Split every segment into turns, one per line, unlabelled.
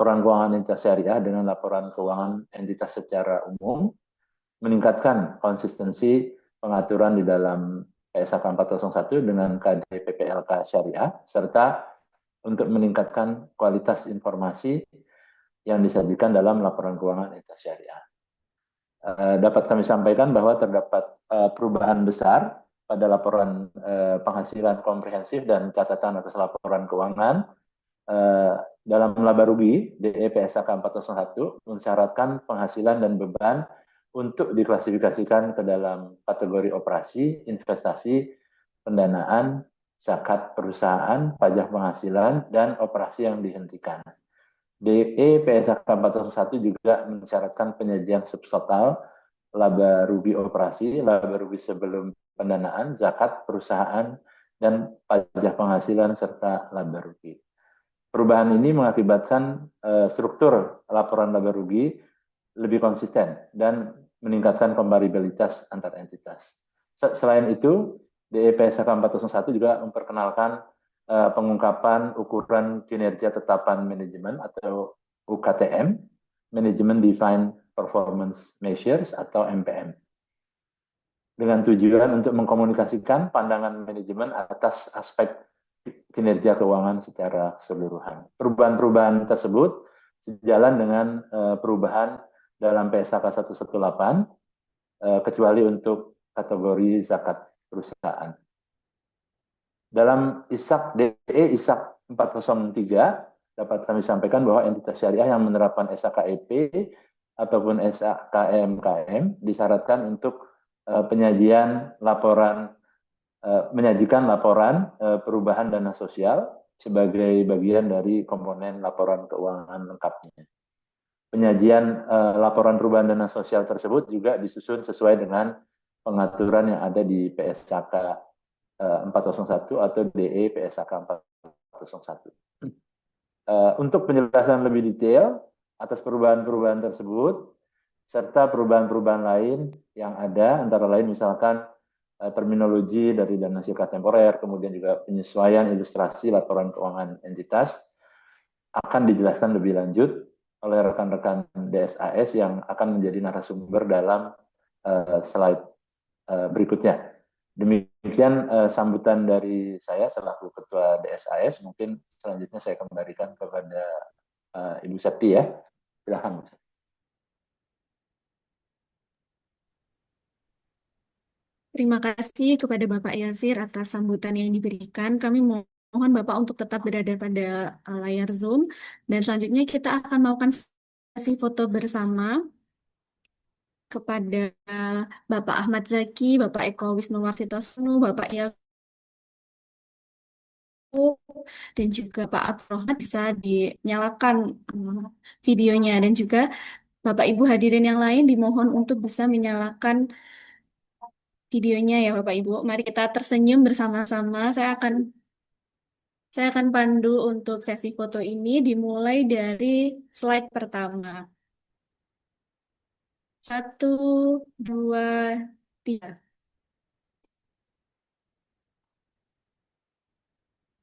laporan keuangan entitas syariah dengan laporan keuangan entitas secara umum, meningkatkan konsistensi pengaturan di dalam PSAK 401 dengan KDPPLK syariah, serta untuk meningkatkan kualitas informasi yang disajikan dalam laporan keuangan entitas syariah. Dapat kami sampaikan bahwa terdapat perubahan besar pada laporan penghasilan komprehensif dan catatan atas laporan keuangan. Dalam laba rugi, DE PSAK 401 mensyaratkan penghasilan dan beban untuk diklasifikasikan ke dalam kategori operasi, investasi, pendanaan, zakat perusahaan, pajak penghasilan, dan operasi yang dihentikan. DE PSAK 401 juga mensyaratkan penyajian subtotal laba rugi operasi, laba rugi sebelum pendanaan, zakat perusahaan, dan pajak penghasilan serta laba rugi. Perubahan ini mengakibatkan struktur laporan laba rugi lebih konsisten dan meningkatkan komparabilitas antar entitas. Selain itu, DE PSAK 401 juga memperkenalkan pengungkapan ukuran kinerja tetapan manajemen atau UKTM, Management Defined Performance Measures atau MPM, dengan tujuan untuk mengkomunikasikan pandangan manajemen atas aspek kinerja keuangan secara keseluruhan. Perubahan-perubahan tersebut sejalan dengan perubahan dalam PSAK 118, kecuali untuk kategori zakat perusahaan. Dalam ISAK DE ISAK 403 dapat kami sampaikan bahwa entitas syariah yang menerapkan SAKEP ataupun SAKMKM disyaratkan untuk penyajian laporan menyajikan laporan perubahan dana sosial sebagai bagian dari komponen laporan keuangan lengkapnya. Penyajian laporan perubahan dana sosial tersebut juga disusun sesuai dengan pengaturan yang ada di PSAK 401 atau DE PSAK 401. Untuk penjelasan lebih detail atas perubahan-perubahan tersebut, serta perubahan-perubahan lain yang ada, antara lain misalkan terminologi dari dana sikat temporer, kemudian juga penyesuaian ilustrasi laporan keuangan entitas, akan dijelaskan lebih lanjut oleh rekan-rekan DSAS yang akan menjadi narasumber dalam slide berikutnya. Demikian sambutan dari saya selaku Ketua DSAS. Mungkin selanjutnya saya kembalikan kepada Ibu Septi ya. Silakan.
Terima kasih kepada Bapak Yasir atas sambutan yang diberikan. Kami mohon Bapak untuk tetap berada pada layar Zoom. Dan selanjutnya kita akan melakukan sesi foto bersama kepada Bapak Ahmad Zaki, Bapak Eko Wisnuwarsitosono, Bapak Yaku, dan juga Pak Abrohmat. Bisa dinyalakan videonya. Dan juga Bapak Ibu hadirin yang lain dimohon untuk bisa menyalakan videonya ya Bapak Ibu. Mari kita tersenyum bersama-sama. Saya akan pandu untuk sesi foto ini dimulai dari slide pertama. 1, 2, 3.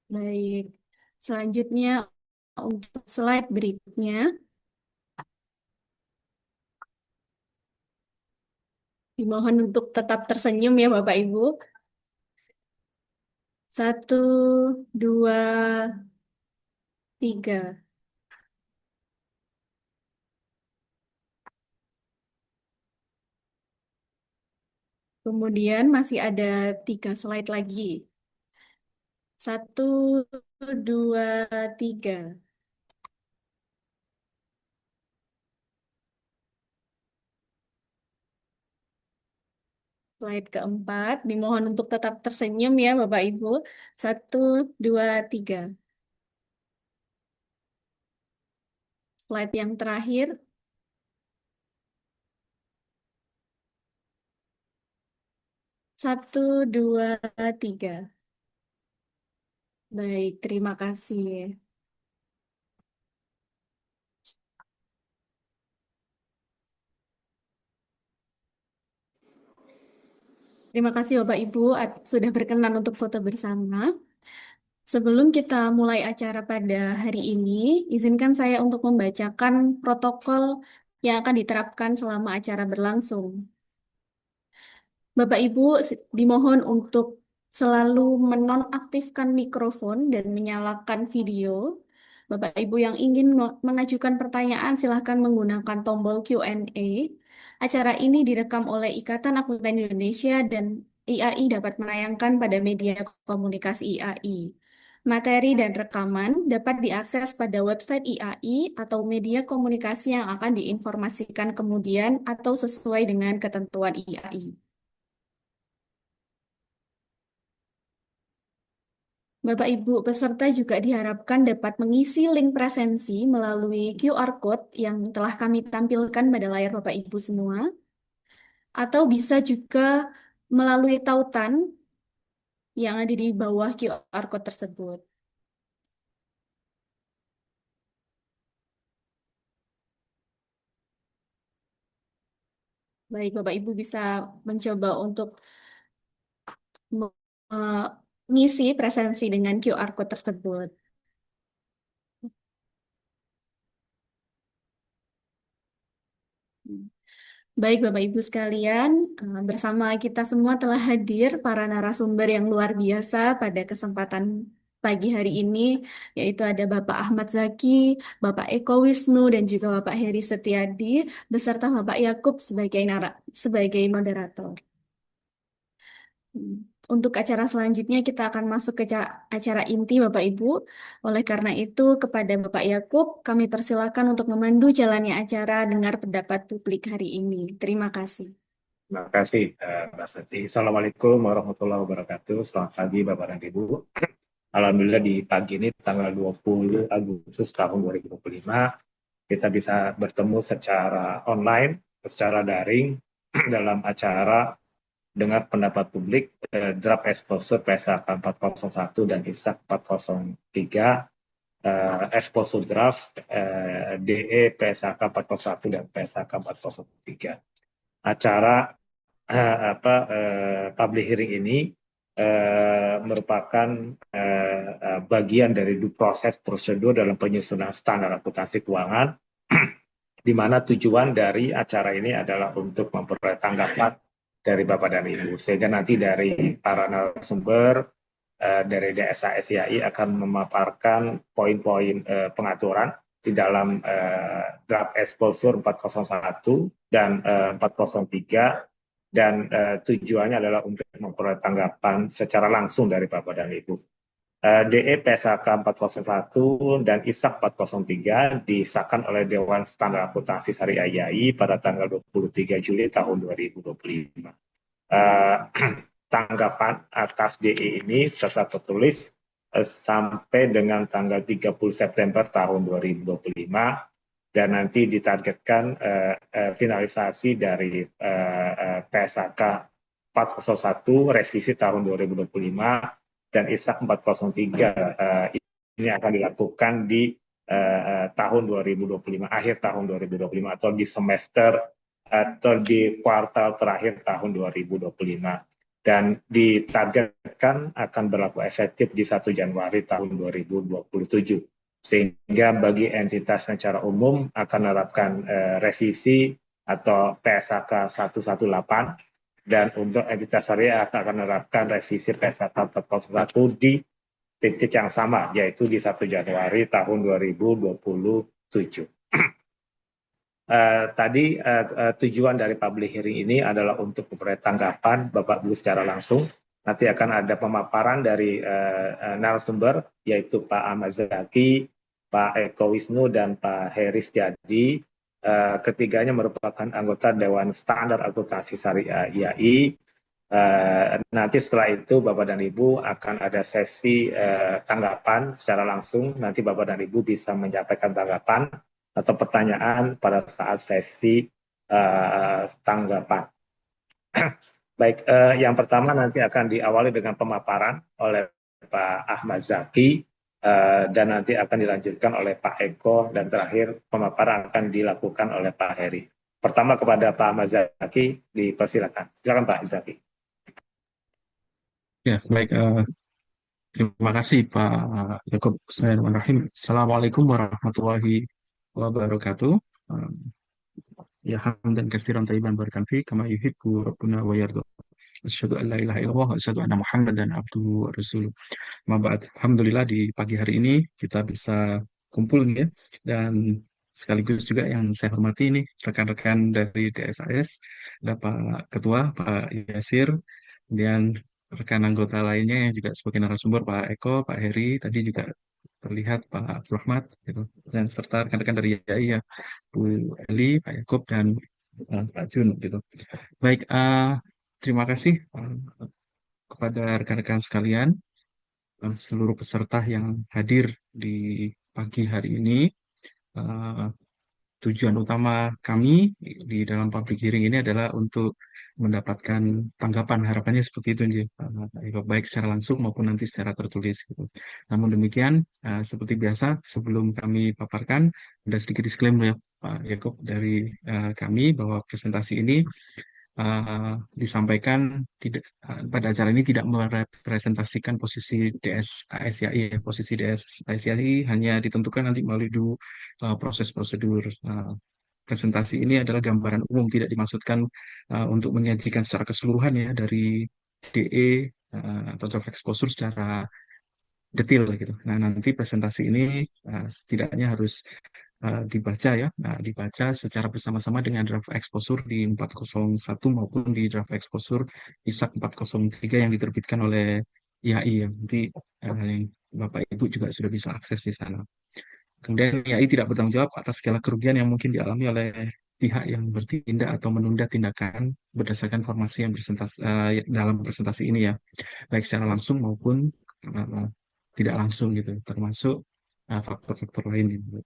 Baik. Selanjutnya untuk slide berikutnya. Dimohon untuk tetap tersenyum ya Bapak Ibu. 1, 2, 3. Kemudian masih ada 3 slide lagi. 1, 2, 3. Slide keempat, dimohon untuk tetap tersenyum ya Bapak Ibu. 1, 2, 3. Slide yang terakhir. 1, 2, 3. Baik, terima kasih. Terima kasih Bapak Ibu sudah berkenan untuk foto bersama. Sebelum kita mulai acara pada hari ini, izinkan saya untuk membacakan protokol yang akan diterapkan selama acara berlangsung. Bapak Ibu dimohon untuk selalu menonaktifkan mikrofon dan menyalakan video. Bapak Ibu yang ingin mengajukan pertanyaan silahkan menggunakan tombol Q&A. Acara ini direkam oleh Ikatan Akuntan Indonesia dan IAI dapat menayangkan pada media komunikasi IAI. Materi dan rekaman dapat diakses pada website IAI atau media komunikasi yang akan diinformasikan kemudian atau sesuai dengan ketentuan IAI. Bapak Ibu peserta juga diharapkan dapat mengisi link presensi melalui QR Code yang telah kami tampilkan pada layar Bapak Ibu semua, atau bisa juga melalui tautan yang ada di bawah QR Code tersebut. Baik, Bapak Ibu bisa mencoba untuk mengisi presensi dengan QR Code tersebut. Baik, Bapak Ibu sekalian, bersama kita semua telah hadir para narasumber yang luar biasa pada kesempatan pagi hari ini, yaitu ada Bapak Ahmad Zaki, Bapak Eko Wisnu, dan juga Bapak Heri Setiadi, beserta Bapak Yakub sebagai moderator. Untuk acara selanjutnya kita akan masuk ke acara inti Bapak Ibu. Oleh karena itu, kepada Bapak Yakub, kami persilakan untuk memandu jalannya acara dengar pendapat publik hari ini. Terima kasih.
Terima kasih, Mbak Seti. Assalamualaikum warahmatullahi wabarakatuh. Selamat pagi, Bapak dan Ibu. Alhamdulillah di pagi ini, tanggal 20 Agustus tahun 2025, kita bisa bertemu secara online, secara daring, dalam acara dengar pendapat publik draft exposure PSAK 401 dan ISAK 403, exposure draft DE PSAK 401 dan PSAK 403. Acara public hearing ini merupakan bagian dari proses prosedur dalam penyusunan standar akuntansi keuangan, di mana tujuan dari acara ini adalah untuk memperoleh tanggapan dari Bapak dan Ibu, sehingga nanti dari para narasumber dari DSA SIAI akan memaparkan poin-poin pengaturan di dalam draft exposure 401 dan 403, dan tujuannya adalah untuk memperoleh tanggapan secara langsung dari Bapak dan Ibu. DE PSAK 401 dan ISAK 403 disahkan oleh Dewan Standar Akuntansi Syariah IAI pada tanggal 23 Juli tahun 2025. Tanggapan atas DE ini serta tertulis sampai dengan tanggal 30 September tahun 2025, dan nanti ditargetkan finalisasi dari PSAK 401 revisi tahun 2025 dan ISAK 403 ini akan dilakukan di tahun 2025, akhir tahun 2025, atau di semester atau di kuartal terakhir tahun 2025, dan ditargetkan akan berlaku efektif di 1 Januari tahun 2027. Sehingga bagi entitas secara umum akan menerapkan revisi atau PSAK 118, dan untuk entitas syariah akan menerapkan revisi PSAK 401 di titik yang sama, yaitu di 1 Januari tahun 2027. Tadi tujuan dari public hearing ini adalah untuk memperoleh tanggapan Bapak Ibu secara langsung. Nanti akan ada pemaparan dari narasumber, yaitu Pak Ahmad Zaki, Pak Eko Wisnu, dan Pak Heri Setiadi. Ketiganya merupakan anggota Dewan Standar Akuntansi Syariah IAI. Nanti setelah itu Bapak dan Ibu akan ada sesi tanggapan secara langsung. Nanti Bapak dan Ibu bisa menyampaikan tanggapan atau pertanyaan pada saat sesi tanggapan. Baik, yang pertama nanti akan diawali dengan pemaparan oleh Pak Ahmad Zaki, dan nanti akan dilanjutkan oleh Pak Eko, dan terakhir pemaparan akan dilakukan oleh Pak Heri. Pertama kepada Pak Ahmad Zaki, dipersilakan. Silakan Pak Zaki.
Ya, baik. Terima kasih Pak Yaakob. Bismillahirrahmanirrahim. Assalamualaikum warahmatullahi wabarakatuh. Um, Ya hamdan katsiran thayyiban barakan fi kama yuhibbu rabbuna wa yarda. Asyhadu an la ilaha illallah wa asyhadu anna Muhammadan abduhu wa rasuluh. Ma ba'd. Alhamdulillah di pagi hari ini kita bisa kumpul nih ya. Dan sekaligus juga yang saya hormati ini rekan-rekan dari DSAS, ada Pak Ketua, Pak Yasir, kemudian rekan anggota lainnya yang juga sebagai narasumber Pak Eko, Pak Heri, tadi juga terlihat Pak Rahmat, gitu. Dan serta rekan-rekan dari YAI ya, Bu Eli, Pak Yakub, dan Pak Jun, gitu. Baik, terima kasih kepada rekan-rekan sekalian, seluruh peserta yang hadir di pagi hari ini. Eh, Tujuan utama kami di dalam public hearing ini adalah untuk mendapatkan tanggapan, harapannya seperti itu, Nji. Baik secara langsung maupun nanti secara tertulis, gitu. Namun demikian, seperti biasa, sebelum kami paparkan, ada sedikit disclaimer ya, Pak Yakob, dari kami bahwa presentasi ini disampaikan tidak pada acara ini tidak merepresentasikan posisi DS ASYI ya. Posisi DS ASYI hanya ditentukan nanti melalui proses prosedur. Presentasi ini adalah gambaran umum, tidak dimaksudkan untuk menyajikan secara keseluruhan ya dari DE atau draft exposure secara detail gitu. Nah, nanti presentasi ini setidaknya harus dibaca ya. Nah, dibaca secara bersama-sama dengan draft exposure di 401 maupun di draft exposure ISAK 403 yang diterbitkan oleh IAI ya. Nanti yang Bapak Ibu juga sudah bisa akses di sana. Kemudian IAI tidak bertanggung jawab atas segala kerugian yang mungkin dialami oleh pihak yang bertindak atau menunda tindakan berdasarkan informasi yang dalam presentasi ini ya, baik secara langsung maupun uh, tidak langsung gitu, termasuk faktor-faktor lain gitu.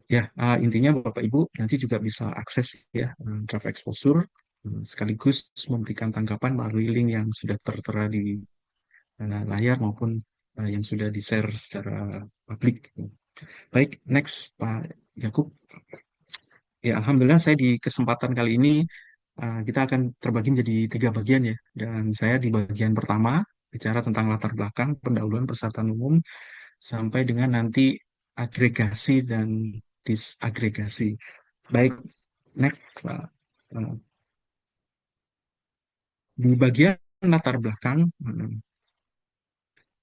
Ya, intinya Bapak Ibu nanti juga bisa akses ya draft exposure sekaligus memberikan tanggapan melalui link yang sudah tertera di layar maupun yang sudah di-share secara publik. Baik, next Pak Yakub. Ya, Alhamdulillah saya di kesempatan kali ini kita akan terbagi menjadi 3 bagian ya. Dan saya di bagian pertama bicara tentang latar belakang pendahuluan persyaratan umum sampai dengan nanti agregasi dan disagregasi. Baik, next Pak. Eh, Di bagian latar belakang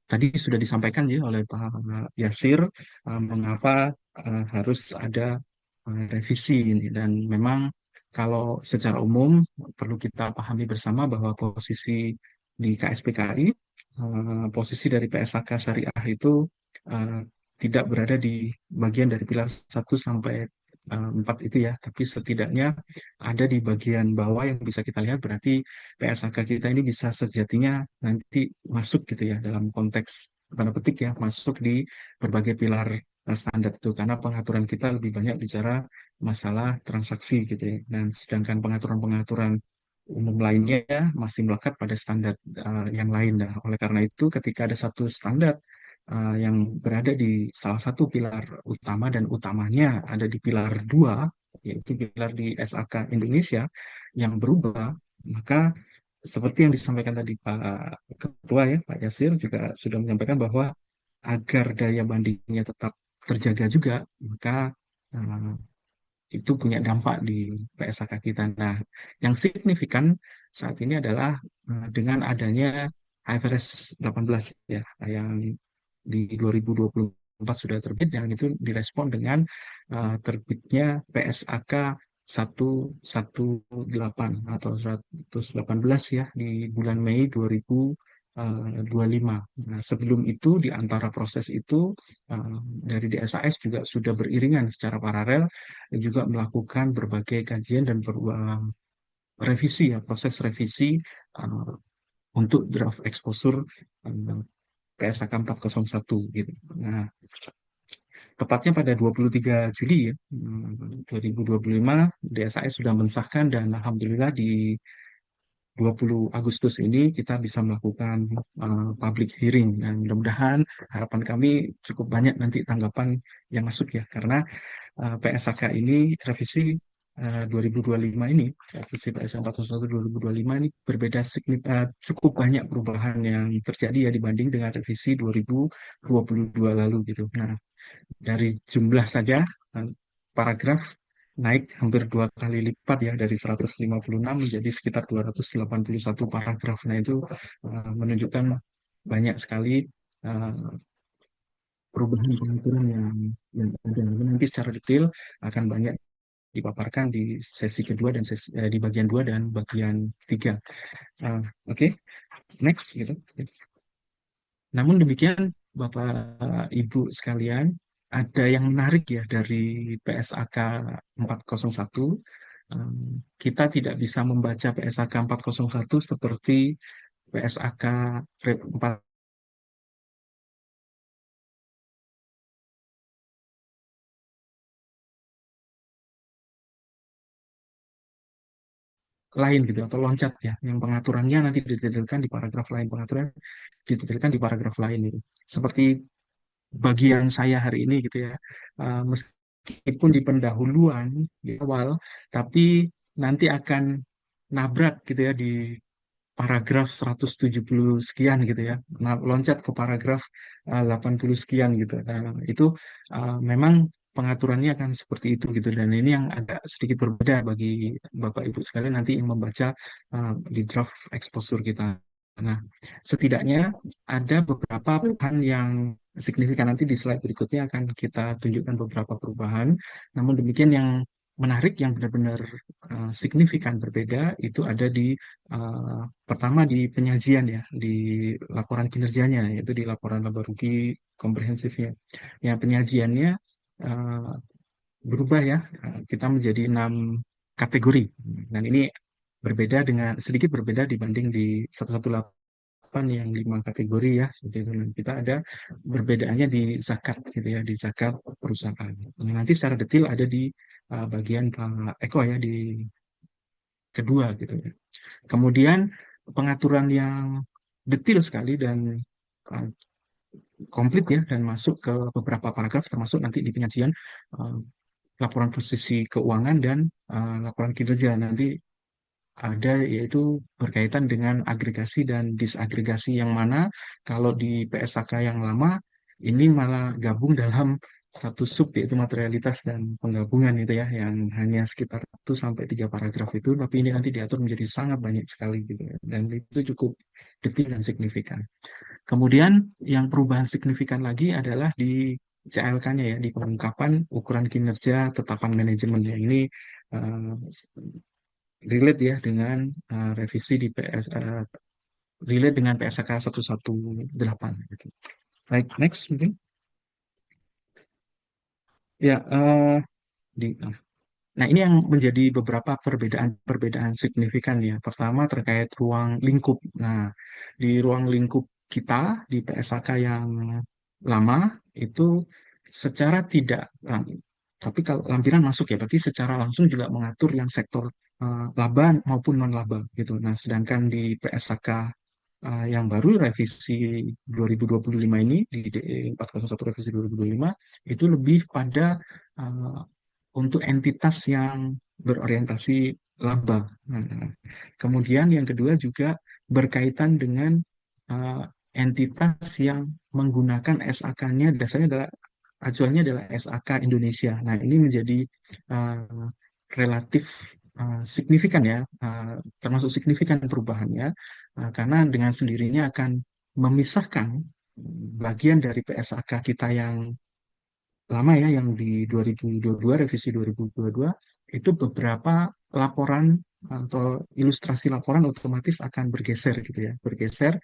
tadi sudah disampaikan ya oleh Pak Yasir mengapa harus ada revisi ini, dan memang kalau secara umum perlu kita pahami bersama bahwa posisi di KSPKI, posisi dari PSAK Syariah itu eh, tidak berada di bagian dari pilar 1 sampai 4 itu ya, tapi setidaknya ada di bagian bawah yang bisa kita lihat, berarti PSAK kita ini bisa sejatinya nanti masuk gitu ya dalam konteks tanda petik ya, masuk di berbagai pilar standar itu, karena pengaturan kita lebih banyak bicara masalah transaksi gitu ya, dan sedangkan pengaturan-pengaturan umum lainnya masih melekat pada standar yang lain. Nah, oleh karena itu ketika ada satu standar yang berada di salah satu pilar utama dan utamanya ada di pilar 2, yaitu pilar di SAK Indonesia yang berubah, maka seperti yang disampaikan tadi Pak Ketua ya, Pak Yasir juga sudah menyampaikan bahwa agar daya bandingnya tetap terjaga juga, maka eh, itu punya dampak di PSAK kita. Nah, yang signifikan saat ini adalah dengan adanya IFRS 18 ya, yang di 2024 sudah terbit, dan itu direspon dengan terbitnya PSAK 118 atau 118 ya di bulan Mei 2025. Nah, sebelum itu di antara proses itu dari DSAS juga sudah beriringan secara paralel juga melakukan berbagai kajian dan revisi ya, proses revisi uh, untuk draft exposure PSAK 401 gitu. Nah, tepatnya pada 23 Juli ya, 2025 DSAS sudah mensahkan, dan alhamdulillah di 20 Agustus ini kita bisa melakukan public hearing, dan mudah-mudahan harapan kami cukup banyak nanti tanggapan yang masuk ya, karena PSAK ini revisi 2025 ini, revisi PSA 401 2025 ini berbeda cukup banyak perubahan yang terjadi ya dibanding dengan revisi 2022 lalu gitu. Nah, dari jumlah saja paragraf naik hampir 2 kali lipat ya, dari 156 menjadi sekitar 281 paragraf. Nah, itu menunjukkan banyak sekali uh, perubahan pengaturan yang ada. Nanti secara detail akan banyak dipaparkan di sesi kedua dan di bagian 2 dan bagian 3. Oke, next gitu. Namun demikian, Bapak Ibu sekalian, ada yang menarik ya dari PSAK 401. Kita tidak bisa membaca PSAK 401 seperti PSAK 4 lain gitu, atau loncat ya, yang pengaturannya nanti didetailkan di paragraf lain, pengaturan didetailkan di paragraf lain itu. Seperti bagian saya hari ini gitu ya, meskipun di pendahuluan di awal, tapi nanti akan nabrak gitu ya di paragraf 170 sekian gitu ya, loncat ke paragraf 80 sekian gitu. Nah, itu memang pengaturannya akan seperti itu gitu, dan ini yang agak sedikit berbeda bagi Bapak Ibu sekalian nanti yang membaca di draft exposure kita. Nah, setidaknya ada beberapa perubahan yang signifikan. Nanti di slide berikutnya akan kita tunjukkan beberapa perubahan. Namun demikian, yang menarik, yang benar-benar signifikan berbeda itu ada di pertama di penyajian ya, di laporan kinerjanya, yaitu di laporan laba rugi komprehensifnya. Yang penyajiannya uh, berubah ya, kita menjadi 6 kategori. Dan ini sedikit berbeda dibanding di 118 yang 5 kategori ya, seperti itu. Dan kita ada perbedaannya di zakat gitu ya, di zakat perusahaan. Nah, nanti secara detail ada di bagian Pak Eko ya, di kedua gitu ya. Kemudian pengaturan yang detail sekali dan uh, komplit ya, dan masuk ke beberapa paragraf, termasuk nanti di penyajian uh, laporan posisi keuangan dan laporan kinerja. Nanti ada, yaitu berkaitan dengan agregasi dan disagregasi, yang mana kalau di PSAK yang lama ini malah gabung dalam satu sub, yaitu materialitas dan penggabungan itu ya, yang hanya sekitar 1 sampai 3 paragraf itu, tapi ini nanti diatur menjadi sangat banyak sekali gitu ya, dan itu cukup detail dan signifikan. Kemudian yang perubahan signifikan lagi adalah di CLK-nya ya, di pengungkapan ukuran kinerja tetapan manajemen yang ini uh, relate ya dengan revisi di relate dengan PSAK 118 gitu. Baik, next mungkin. Ya, nah ini yang menjadi beberapa perbedaan signifikan ya. Pertama terkait ruang lingkup. Nah, di ruang lingkup kita di PSAK yang lama itu secara tidak, tapi kalau lampiran masuk ya, berarti secara langsung juga mengatur yang sektor laba maupun non laba gitu. Nah, sedangkan di PSAK yang baru revisi 2025 ini, di DE 401 revisi 2025, itu lebih pada uh, untuk entitas yang berorientasi laba. Nah, kemudian yang kedua juga berkaitan dengan uh, entitas yang menggunakan SAK-nya, dasarnya adalah, acuannya adalah SAK Indonesia. Nah, ini menjadi uh, relatif signifikan ya, termasuk signifikan perubahannya, karena dengan sendirinya akan memisahkan bagian dari PSAK kita yang lama ya, yang di 2022, revisi 2022, itu beberapa laporan atau ilustrasi laporan otomatis akan bergeser gitu ya, bergeser,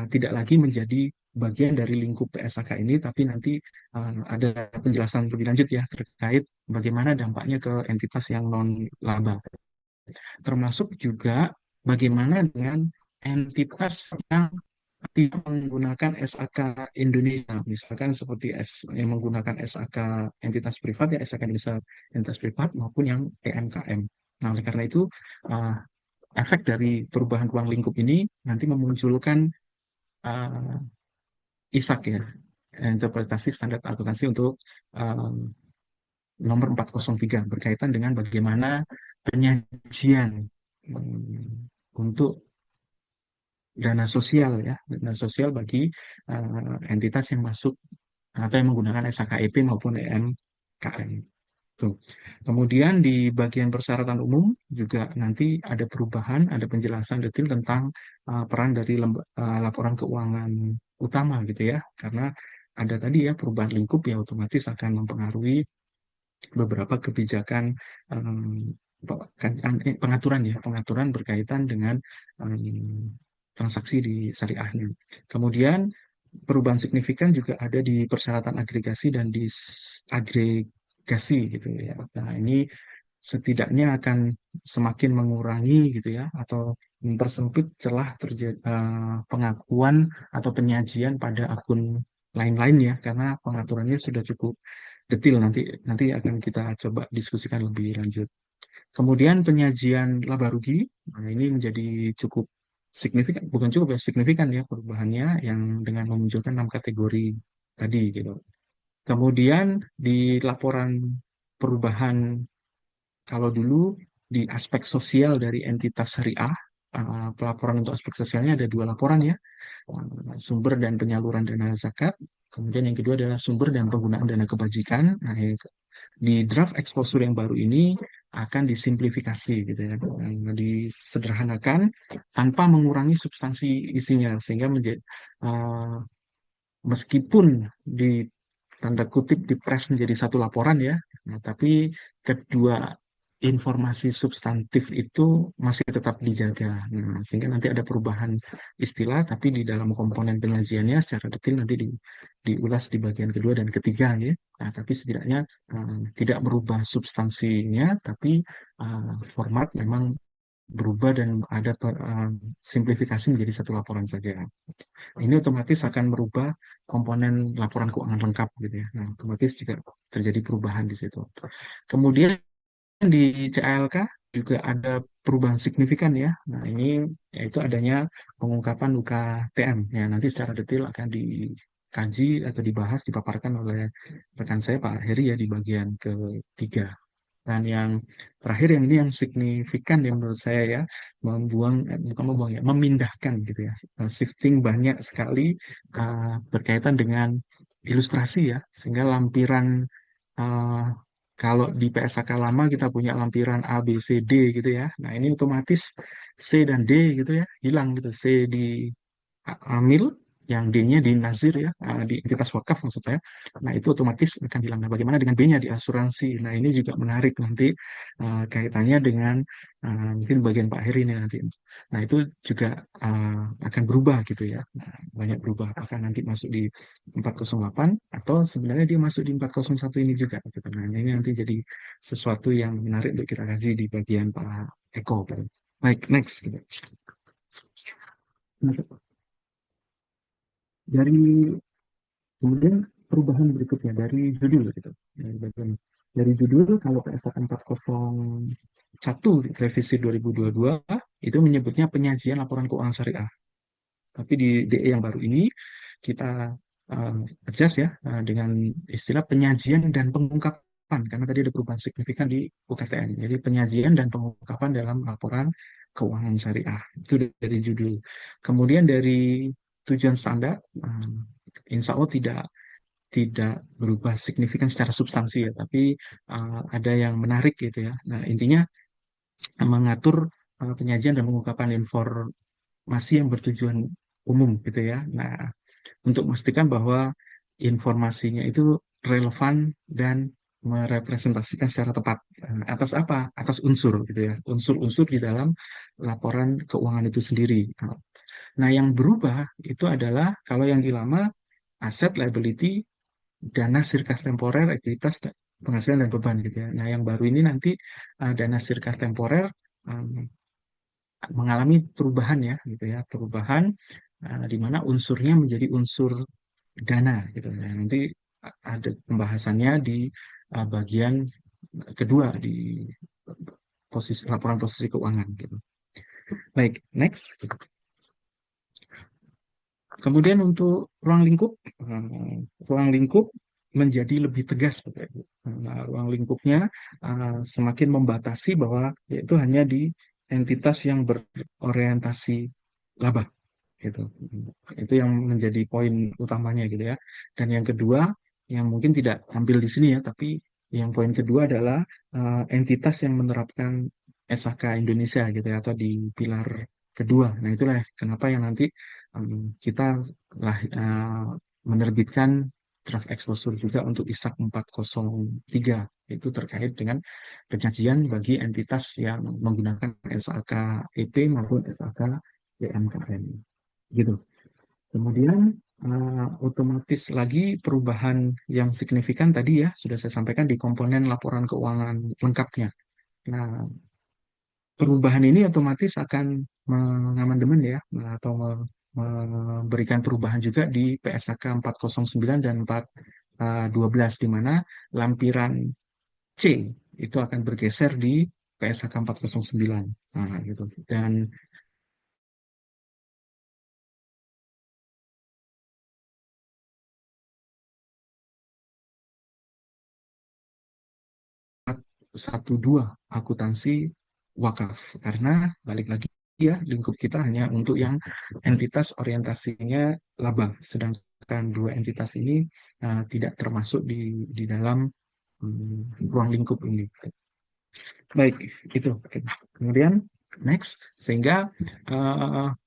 tidak lagi menjadi bagian dari lingkup PSAK ini, tapi nanti ada penjelasan lebih lanjut ya terkait bagaimana dampaknya ke entitas yang non laba, termasuk juga bagaimana dengan entitas yang tidak menggunakan SAK Indonesia, misalkan seperti yang menggunakan SAK entitas privat ya, SAK Indonesia entitas privat, maupun yang EMKM. Nah, oleh karena itu, uh, efek dari perubahan ruang lingkup ini nanti memunculkan uh, ISAK ya, interpretasi standar akuntansi untuk nomor 403 berkaitan dengan bagaimana penyajian untuk dana sosial ya, dana sosial bagi entitas yang masuk atau yang menggunakan SHKEP maupun EMKM. Tuh. Kemudian di bagian persyaratan umum juga nanti ada perubahan, ada penjelasan detail tentang peran dari laporan keuangan utama gitu ya, karena ada tadi ya perubahan lingkup yang otomatis akan mempengaruhi beberapa kebijakan pengaturan berkaitan dengan transaksi di syariahnya. Kemudian perubahan signifikan juga ada di persyaratan agregasi dan disagregasi gitu ya. Nah, ini setidaknya akan semakin mengurangi gitu ya atau mempersempit celah pengakuan atau penyajian pada akun lain-lain ya, karena pengaturannya sudah cukup detail, nanti akan kita coba diskusikan lebih lanjut. Kemudian penyajian laba rugi, nah ini menjadi cukup signifikan, bukan cukup ya, signifikan ya perubahannya yang dengan memunculkan 6 kategori tadi gitu. Kemudian di laporan perubahan, kalau dulu di aspek sosial dari entitas syariah, pelaporan untuk aspek sosialnya ada 2 laporan ya, sumber dan penyaluran dana zakat. Kemudian yang kedua adalah sumber dan penggunaan dana kebajikan. Nah, di draft exposure yang baru ini akan disimplifikasi gitu ya, disederhanakan tanpa mengurangi substansi isinya, sehingga menjadi meskipun di tanda kutip dipres menjadi satu laporan ya, nah, tapi kedua informasi substantif itu masih tetap dijaga. Nah, sehingga nanti ada perubahan istilah, tapi di dalam komponen penyajiannya secara detail nanti diulas di bagian kedua dan ketiga ya. Nah, tapi setidaknya tidak merubah substansinya, tapi format memang berubah dan ada simplifikasi menjadi satu laporan saja. Ini otomatis akan merubah komponen laporan keuangan lengkap gitu ya. Nah, otomatis juga terjadi perubahan di situ. Kemudian di CALK juga ada perubahan signifikan ya. Nah, ini yaitu adanya pengungkapan UKTM. Ya, nanti secara detail akan dikaji atau dibahas, dipaparkan oleh rekan saya Pak Heri ya di bagian ketiga. Dan yang terakhir yang ini yang signifikan yang menurut saya ya, memindahkan gitu ya, shifting banyak sekali berkaitan dengan ilustrasi ya, sehingga lampiran kalau di PSAK lama kita punya lampiran A, B, C, D gitu ya. Nah, ini otomatis C dan D gitu ya, hilang gitu. C di amil, yang D-nya di nazir ya, di entitas wakaf maksud saya. Nah, itu otomatis akan hilang. Nah, bagaimana dengan B-nya di asuransi? Nah, ini juga menarik nanti kaitannya dengan mungkin bagian Pak Heri ini nanti. Nah, itu juga akan berubah gitu ya. Nah, banyak berubah. Apakah nanti masuk di 408 atau sebenarnya dia masuk di 401 ini juga gitu. Nah, ini nanti jadi sesuatu yang menarik untuk kita kaji di bagian Pak Eko. Baik, next gitu. Dari kemudian perubahan berikutnya dari judul gitu. Dari judul, kalau PSAK 401 revisi 2022 itu menyebutnya penyajian laporan keuangan syariah. Tapi di DE yang baru ini kita adjust ya dengan istilah penyajian dan pengungkapan, karena tadi ada perubahan signifikan di UKTM. Jadi penyajian dan pengungkapan dalam laporan keuangan syariah itu dari judul. Kemudian dari tujuan standar, insya Allah tidak berubah signifikan secara substansi ya, tapi ada yang menarik gitu ya. Nah, intinya mengatur penyajian dan pengungkapan informasi yang bertujuan umum gitu ya. Nah, untuk memastikan bahwa informasinya itu relevan dan merepresentasikan secara tepat. Atas apa? Atas unsur gitu ya. Unsur-unsur di dalam laporan keuangan itu sendiri. Nah, yang berubah itu adalah kalau yang di lama aset, liability, dana sirkah temporer, ekuitas, penghasilan dan beban gitu ya. Nah, yang baru ini nanti dana sirkah temporer mengalami perubahan ya gitu ya, perubahan di mana unsurnya menjadi unsur dana gitu ya. Nanti ada pembahasannya di bagian kedua di laporan posisi keuangan gitu. Baik, next. Kemudian untuk ruang lingkup menjadi lebih tegas, Nah, ruang lingkupnya semakin membatasi bahwa yaitu hanya di entitas yang berorientasi laba gitu. Itu yang menjadi poin utamanya gitu ya. Dan yang kedua yang mungkin tidak tampil di sini ya, tapi yang poin kedua adalah entitas yang menerapkan SHK Indonesia gitu ya, atau di pilar kedua. Nah, itulah kenapa yang nanti kita lah menerbitkan draft exposure juga untuk ISAK 403, itu terkait dengan penyajian bagi entitas yang menggunakan SHK EP maupun SHK UMKM gitu. Kemudian otomatis lagi perubahan yang signifikan tadi ya sudah saya sampaikan di komponen laporan keuangan lengkapnya. Nah, perubahan ini otomatis akan mengamandemen ya, atau memberikan perubahan juga di PSAK 409 dan 412, di mana lampiran C itu akan bergeser di PSAK 409. Nah, gitu. Dan satu dua akuntansi wakaf, karena balik lagi ya, lingkup kita hanya untuk yang entitas orientasinya laba, sedangkan dua entitas ini tidak termasuk di dalam ruang lingkup ini. Baik, itu. Kemudian next, sehingga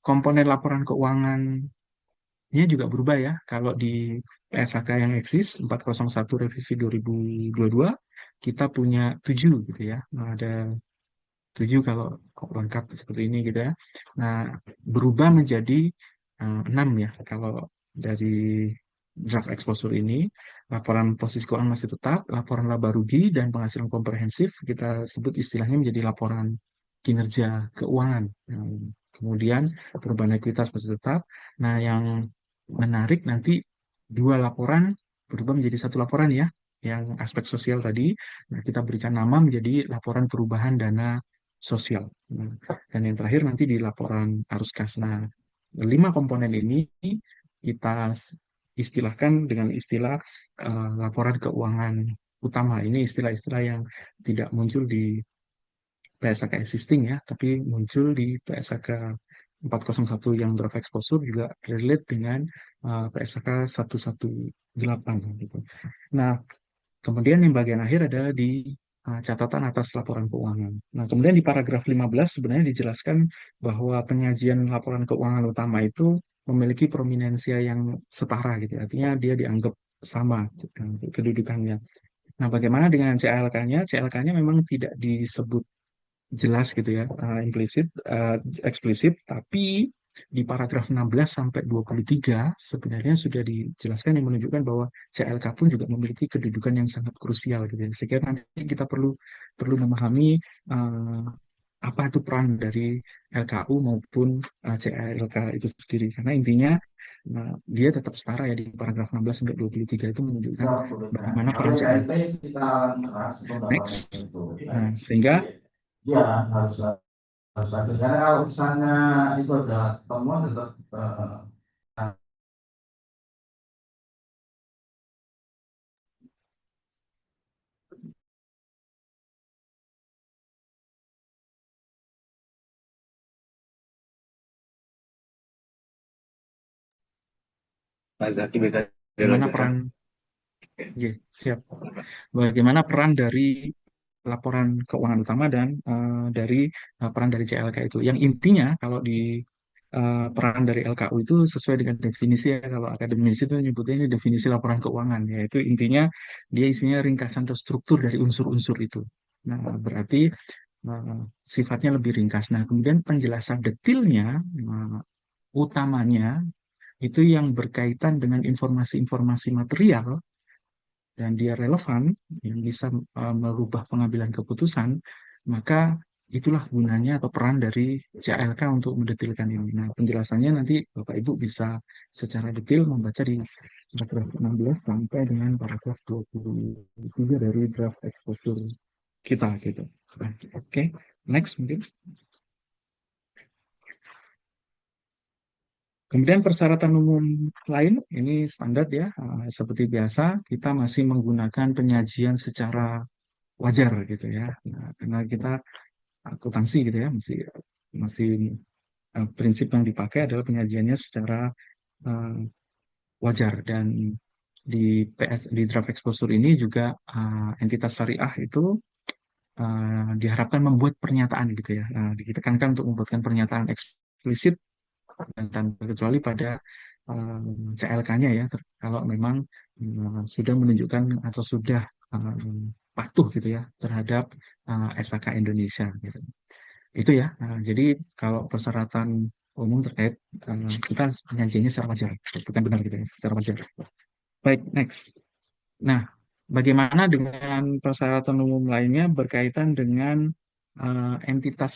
komponen laporan keuangannya juga berubah ya. Kalau di PSHK yang eksis 401 revisi 2022, kita punya 7 gitu ya. Nah, ada 7 kalau lengkap seperti ini gitu ya. Nah, berubah menjadi 6 ya. Kalau dari draft exposure ini, laporan posisi keuangan masih tetap, laporan laba rugi dan penghasilan komprehensif kita sebut istilahnya menjadi laporan kinerja keuangan. Kemudian perubahan ekuitas masih tetap. Nah, yang menarik nanti dua laporan berubah menjadi satu laporan ya. Yang aspek sosial tadi, nah kita berikan nama menjadi laporan perubahan dana sosial. Nah, dan yang terakhir nanti di laporan arus kas. Nah, 5 komponen ini kita istilahkan dengan istilah laporan keuangan utama. Ini istilah-istilah yang tidak muncul di PSAK existing ya, tapi muncul di PSAK 401 yang draft exposure, juga relate dengan PSAK 118 gitu. Nah, kemudian yang bagian akhir adalah di catatan atas laporan keuangan. Nah, kemudian di paragraf 15 sebenarnya dijelaskan bahwa penyajian laporan keuangan utama itu memiliki prominensia yang setara gitu. Artinya dia dianggap sama kedudukannya. Nah, bagaimana dengan CLK-nya? CLK-nya memang tidak disebut jelas gitu ya, eksplisit, tapi di paragraf 16 sampai 23 sebenarnya sudah dijelaskan yang menunjukkan bahwa CLK pun juga memiliki kedudukan yang sangat krusial gitu ya. Sehingga nanti kita perlu memahami apa itu peran dari LKU maupun CLK itu sendiri, karena intinya dia tetap setara ya di paragraf 16 sampai 23 itu menunjukkan bagaimana peran CLK. Next. Nah, sehingga
ya harus ada, karena kalau misalnya itu adalah temuan tetap
Pak Zaki bisa
bagaimana
dilanjutkan.
peran, ya, siap. Bagaimana peran dari laporan keuangan utama dan dari peran dari CLK itu. Yang intinya kalau di peran dari LKU itu sesuai dengan definisi ya, kalau akademisi itu nyebutnya ini definisi laporan keuangan, yaitu intinya dia isinya ringkasan terstruktur dari unsur-unsur itu. Nah, berarti sifatnya lebih ringkas. Nah, kemudian penjelasan detailnya utamanya itu yang berkaitan dengan informasi-informasi material dan dia relevan, yang bisa merubah pengambilan keputusan, maka itulah gunanya atau peran dari CLK untuk mendetilkan ini. Nah, penjelasannya nanti Bapak Ibu bisa secara detail membaca di paragraf 16 sampai dengan paragraf 23 dari draft exposure kita gitu. Oke, next mungkin. Kemudian persyaratan umum lain ini standar ya, seperti biasa kita masih menggunakan penyajian secara wajar gitu ya. Nah, karena kita akuntansi gitu ya, masih masih prinsip yang dipakai adalah penyajiannya secara eh, wajar. Dan di draft exposure ini juga entitas syariah itu diharapkan membuat pernyataan gitu ya. Ditekankan untuk membuatkan pernyataan eksplisit dan tanpa kecuali pada CLK-nya ya, kalau memang sudah menunjukkan atau sudah patuh gitu ya terhadap SAK Indonesia gitu. Itu ya. Jadi kalau persyaratan umum terkait kita penyajiannya secara wajar, bukan benar gitu ya, secara wajar. Baik, next. Nah, bagaimana dengan persyaratan umum lainnya berkaitan dengan entitas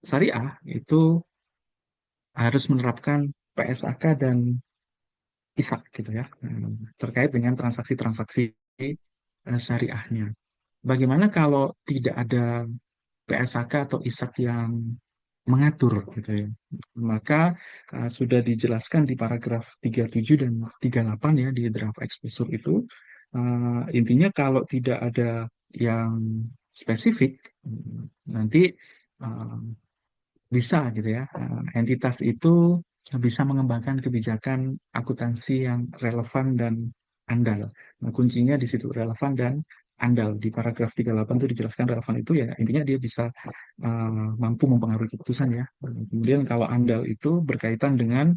syariah itu harus menerapkan PSAK dan ISAK gitu ya, terkait dengan transaksi-transaksi syariahnya. Bagaimana kalau tidak ada PSAK atau ISAK yang mengatur gitu ya. Maka sudah dijelaskan di paragraf 37 dan 38 ya di draft exposure itu. Intinya kalau tidak ada yang spesifik, nanti uh, bisa gitu ya. Entitas itu bisa mengembangkan kebijakan akuntansi yang relevan dan andal. Nah, kuncinya di situ relevan dan andal. Di paragraf 38 itu dijelaskan relevan itu ya intinya dia bisa mampu mempengaruhi keputusan ya. Kemudian kalau andal itu berkaitan dengan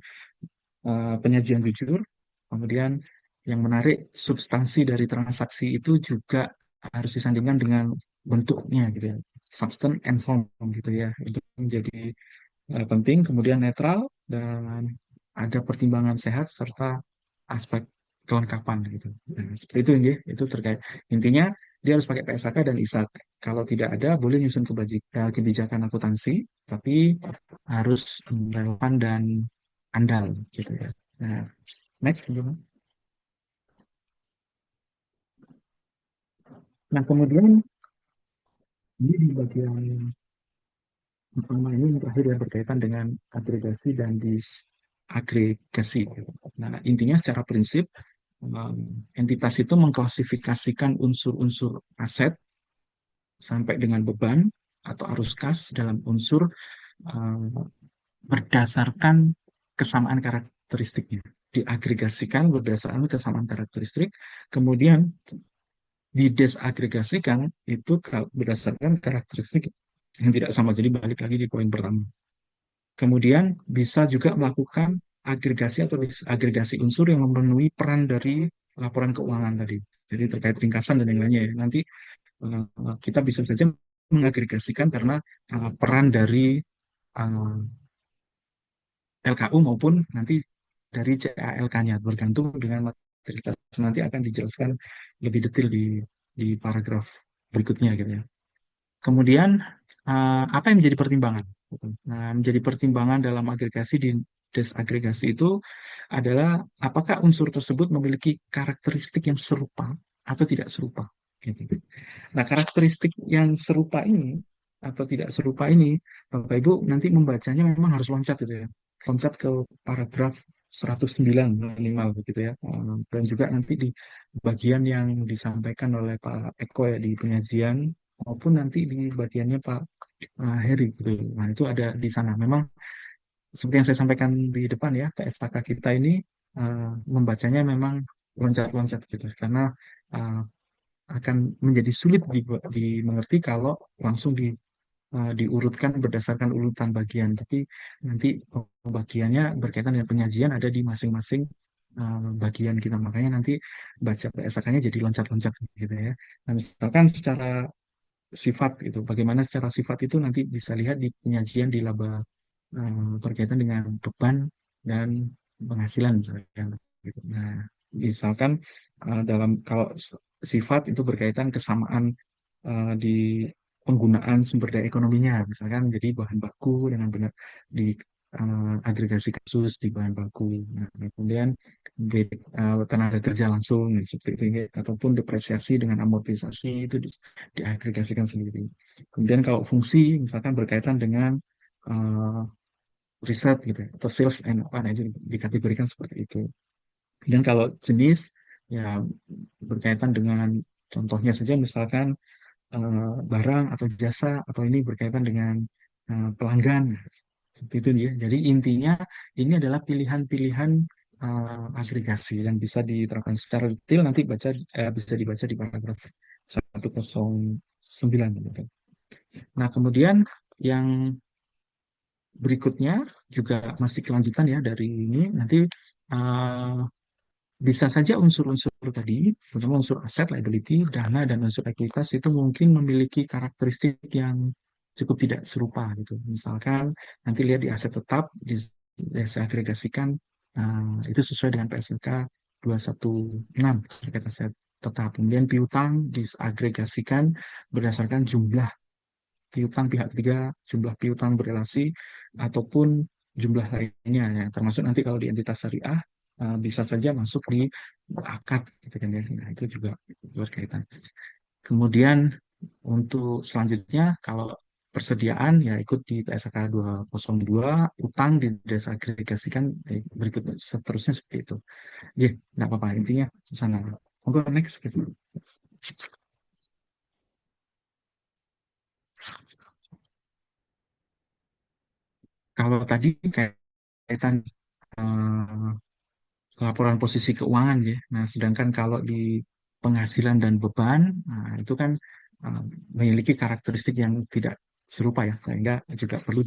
penyajian jujur. Kemudian yang menarik substansi dari transaksi itu juga harus disandingkan dengan bentuknya gitu ya. Substance and form gitu ya. Itu menjadi penting, kemudian netral, dan ada pertimbangan sehat serta aspek kelengkapan gitu. Nah, seperti itu ya, itu terkait. Intinya dia harus pakai PSAK dan ISAK. Kalau tidak ada, boleh nyusun kebijakan akuntansi, tapi harus relevan dan andal gitu ya. Nah, next gimana? Nah, kemudian ini di bagian pertama ini yang terakhir yang berkaitan dengan agregasi dan disagregasi. Nah, intinya secara prinsip entitas itu mengklasifikasikan unsur-unsur aset sampai dengan beban atau arus kas dalam unsur eh, berdasarkan kesamaan karakteristiknya. Diagregasikan berdasarkan kesamaan karakteristik, kemudian didesagregasikan itu berdasarkan karakteristik yang tidak sama. Jadi balik lagi di poin pertama. Kemudian bisa juga melakukan agregasi atau disagregasi unsur yang memenuhi peran dari laporan keuangan tadi. Jadi terkait ringkasan dan yang lainnya ya. Nanti kita bisa saja mengagregasikan karena peran dari uh, LKU maupun nanti dari CALK-nya bergantung dengan materialitas nanti akan dijelaskan lebih detail di paragraf berikutnya gitu ya. Kemudian apa yang menjadi pertimbangan? Nah, menjadi pertimbangan dalam agregasi di desagregasi itu adalah apakah unsur tersebut memiliki karakteristik yang serupa atau tidak serupa. Gitu. Nah, karakteristik yang serupa ini atau tidak serupa ini, Bapak Ibu nanti membacanya memang harus loncat gitu ya. Loncat ke paragraf 109 minimal begitu ya. Dan juga nanti di bagian yang disampaikan oleh Pak Eko ya di penyajian maupun nanti di bagiannya Pak Heri gitu. Nah, itu ada di sana. Memang seperti yang saya sampaikan di depan ya, PSTK kita ini membacanya memang loncat-loncat gitu karena uh, akan menjadi sulit dimengerti kalau langsung diurutkan berdasarkan urutan bagian. Tapi nanti bagiannya berkaitan dengan penyajian ada di masing-masing bagian kita. Makanya nanti baca PSK-nya jadi loncat-loncat gitu ya. Nah, misalkan secara sifat itu, bagaimana secara sifat itu nanti bisa lihat di penyajian di laba berkaitan dengan beban dan penghasilan misalkan. Gitu. Nah, misalkan dalam kalau sifat itu berkaitan kesamaan di penggunaan sumber daya ekonominya, misalkan jadi bahan baku dengan benar di agregasi kasus di bahan baku, nah, kemudian tenaga kerja langsung seperti itu, ataupun depresiasi dengan amortisasi itu diagregasikan sendiri. Kemudian kalau fungsi misalkan berkaitan dengan uh, riset gitu ya, atau sales and apa, nah itu dikategorikan seperti itu. Dan kalau jenis ya berkaitan dengan contohnya saja misalkan barang atau jasa atau ini berkaitan dengan pelanggan seperti itu ya. Jadi intinya ini adalah pilihan-pilihan agregasi yang bisa diterapkan secara detail nanti bisa dibaca di paragraf 109 gitu. Nah, kemudian yang berikutnya juga masih kelanjutan ya dari ini nanti uh, bisa saja unsur-unsur tadi, terutama unsur aset, liability, dana, dan unsur ekuitas itu mungkin memiliki karakteristik yang cukup tidak serupa gitu. Misalkan nanti lihat di aset tetap, diagregasikan, itu sesuai dengan PSLK 216 terkait aset tetap. Kemudian piutang disagregasikan berdasarkan jumlah piutang pihak ketiga, jumlah piutang berelasi, ataupun jumlah lainnya. Ya. Termasuk nanti kalau di entitas syariah, bisa saja masuk di akad, gitu kan ya. Nah, itu juga berkaitan. Kemudian untuk selanjutnya, kalau persediaan ya ikut di PSK 202, utang disagregasikan, berikut seterusnya seperti itu. Jadi, nggak apa-apa, intinya di sana. Monggo next gitu. Kalau tadi kaitan eh, laporan posisi keuangan ya. Nah, sedangkan kalau di penghasilan dan beban, nah, itu kan uh, memiliki karakteristik yang tidak serupa ya, sehingga juga perlu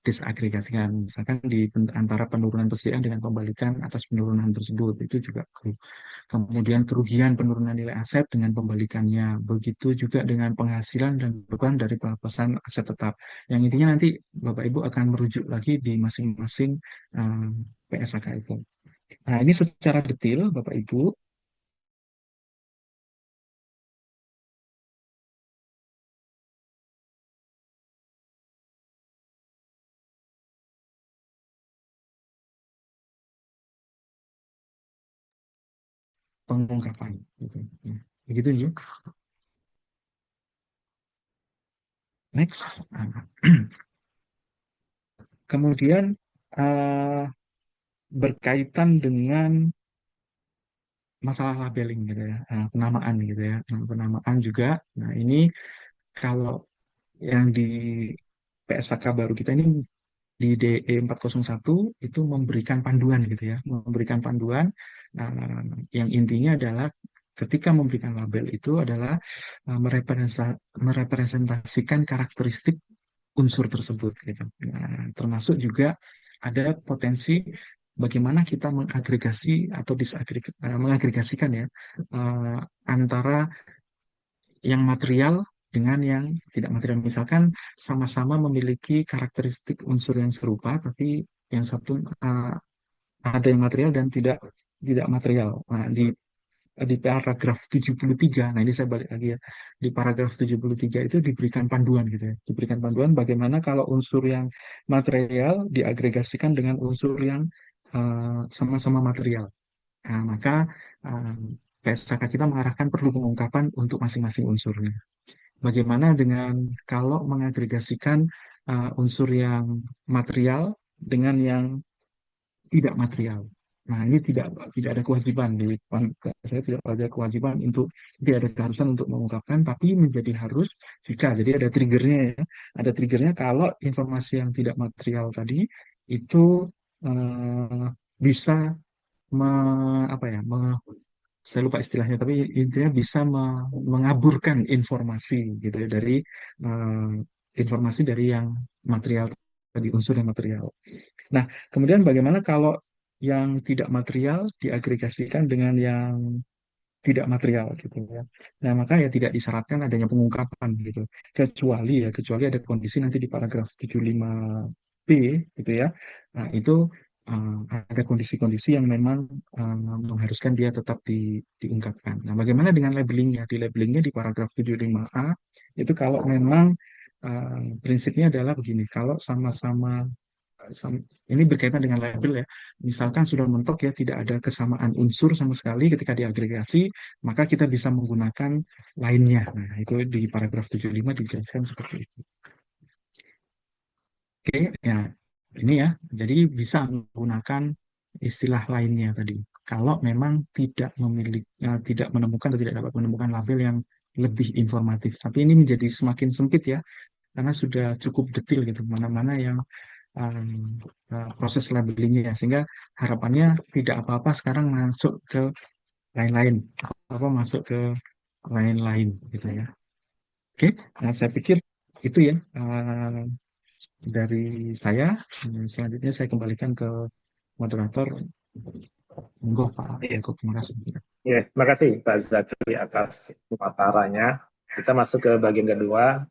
disagregasikan. Misalkan di antara penurunan persediaan dengan pembalikan atas penurunan tersebut, itu juga perlu. Kemudian kerugian penurunan nilai aset dengan pembalikannya. Begitu juga dengan penghasilan dan beban dari pelepasan aset tetap. Yang intinya nanti Bapak Ibu akan merujuk lagi di masing-masing uh, PSAK itu. Nah, ini secara detail, Bapak Ibu, pengungkapan. Gitu. Nah, begitu ya. Next. Nah, kemudian uh, berkaitan dengan masalah labeling gitu ya, penamaan gitu ya. Nah, penamaan juga. Nah, ini kalau yang di PSAK baru kita ini di DE 401 itu memberikan panduan gitu ya, memberikan panduan yang intinya adalah ketika memberikan label itu adalah merepresentasikan karakteristik unsur tersebut gitu. Nah, termasuk juga ada potensi bagaimana kita mengagregasi atau mengagregasikan ya antara yang material dengan yang tidak material. Misalkan sama-sama memiliki karakteristik unsur yang serupa, tapi yang satu ada yang material dan tidak tidak material. Nah, di paragraf 73, nah ini saya balik lagi ya, di paragraf 73 itu diberikan panduan gitu ya, diberikan panduan bagaimana kalau unsur yang material diagregasikan dengan unsur yang sama-sama material. Nah, maka uh, PSK kita mengarahkan perlu pengungkapan untuk masing-masing unsurnya. Bagaimana dengan kalau mengagregasikan unsur yang material dengan yang tidak material? Nah, ini tidak ada kewajiban saya tidak ada kewajiban untuk tidak ada keharusan untuk mengungkapkan, tapi menjadi harus jika jadi ada triggernya ya, ada triggernya kalau informasi yang tidak material tadi itu bisa apa ya, saya lupa istilahnya, tapi intinya bisa mengaburkan informasi gitu ya dari eh, informasi dari yang material tadi, unsur yang material. Nah, kemudian bagaimana kalau yang tidak material diagregasikan dengan yang tidak material gitu ya. Nah, maka ya tidak disyaratkan adanya pengungkapan gitu. Kecuali ada kondisi nanti di paragraf 75B gitu ya. Nah, itu ada kondisi-kondisi yang memang mengharuskan dia tetap diungkapkan. Nah, bagaimana dengan labelingnya? Di labelingnya di paragraf 75A itu kalau memang prinsipnya adalah begini, kalau sama-sama ini berkaitan dengan label ya. Misalkan sudah mentok ya tidak ada kesamaan unsur sama sekali ketika diagregasi, maka kita bisa menggunakan lainnya. Nah, itu di paragraf 75 dijelaskan seperti itu. Oke, ya. Ini ya, jadi bisa menggunakan istilah lainnya tadi. Kalau memang tidak menemukan atau tidak dapat menemukan label yang lebih informatif. Tapi ini menjadi semakin sempit ya, karena sudah cukup detail gitu, mana-mana yang proses labelingnya. Sehingga harapannya tidak apa-apa sekarang masuk ke lain-lain, apa masuk ke lain-lain gitu ya. Oke, nah, saya pikir itu ya dari saya. Selanjutnya saya kembalikan ke moderator. Monggo Pak
Iya.
Eko, terima kasih.
Ya, terima kasih Pak Zaki atas pemaparannya. Kita masuk ke bagian kedua,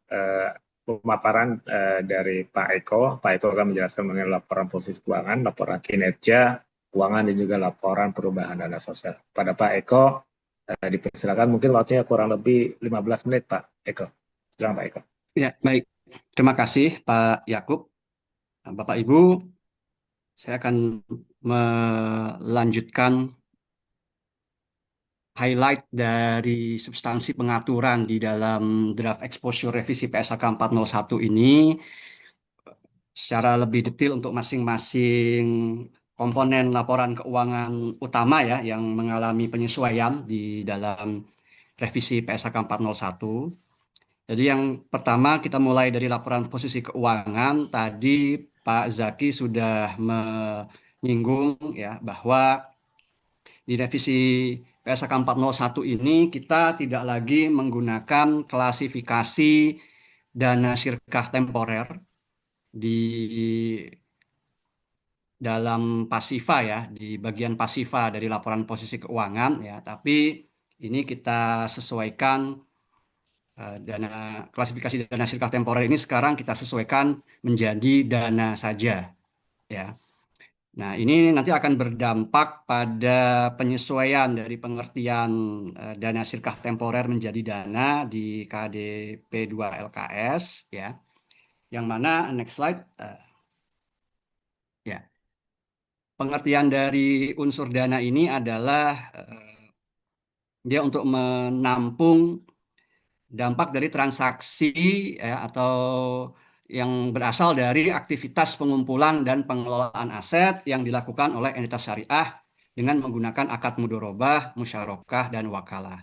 pemaparan dari Pak Eko. Pak Eko akan menjelaskan mengenai laporan posisi keuangan, laporan kinerja keuangan, dan juga laporan perubahan dana sosial. Pada Pak Eko, dipersilakan, mungkin waktunya kurang lebih 15 menit Pak Eko. Silakan Pak Eko.
Ya, baik. Terima kasih Pak Yakub. Bapak Ibu, saya akan melanjutkan highlight dari substansi pengaturan di dalam draft exposure revisi PSAK 401 ini secara lebih detail untuk masing-masing komponen laporan keuangan utama ya yang mengalami penyesuaian di dalam revisi PSAK 401. Jadi yang pertama kita mulai dari laporan posisi keuangan. Tadi Pak Zaki sudah menyinggung ya bahwa di revisi PSAK 401 ini kita tidak lagi menggunakan klasifikasi dana sirkah temporer di dalam pasifa ya, di bagian pasifa dari laporan posisi keuangan ya, tapi ini kita sesuaikan dana klasifikasi dana sirkah temporer ini sekarang kita sesuaikan menjadi dana saja ya. Nah, ini nanti akan berdampak pada penyesuaian dari pengertian dana sirkah temporer menjadi dana di KDP 2 LKS ya. Yang mana next slide ya. Pengertian dari unsur dana ini adalah dia untuk menampung dampak dari transaksi ya, atau yang berasal dari aktivitas pengumpulan dan pengelolaan aset yang dilakukan oleh entitas syariah dengan menggunakan akad mudharabah, musyarakah, dan wakalah.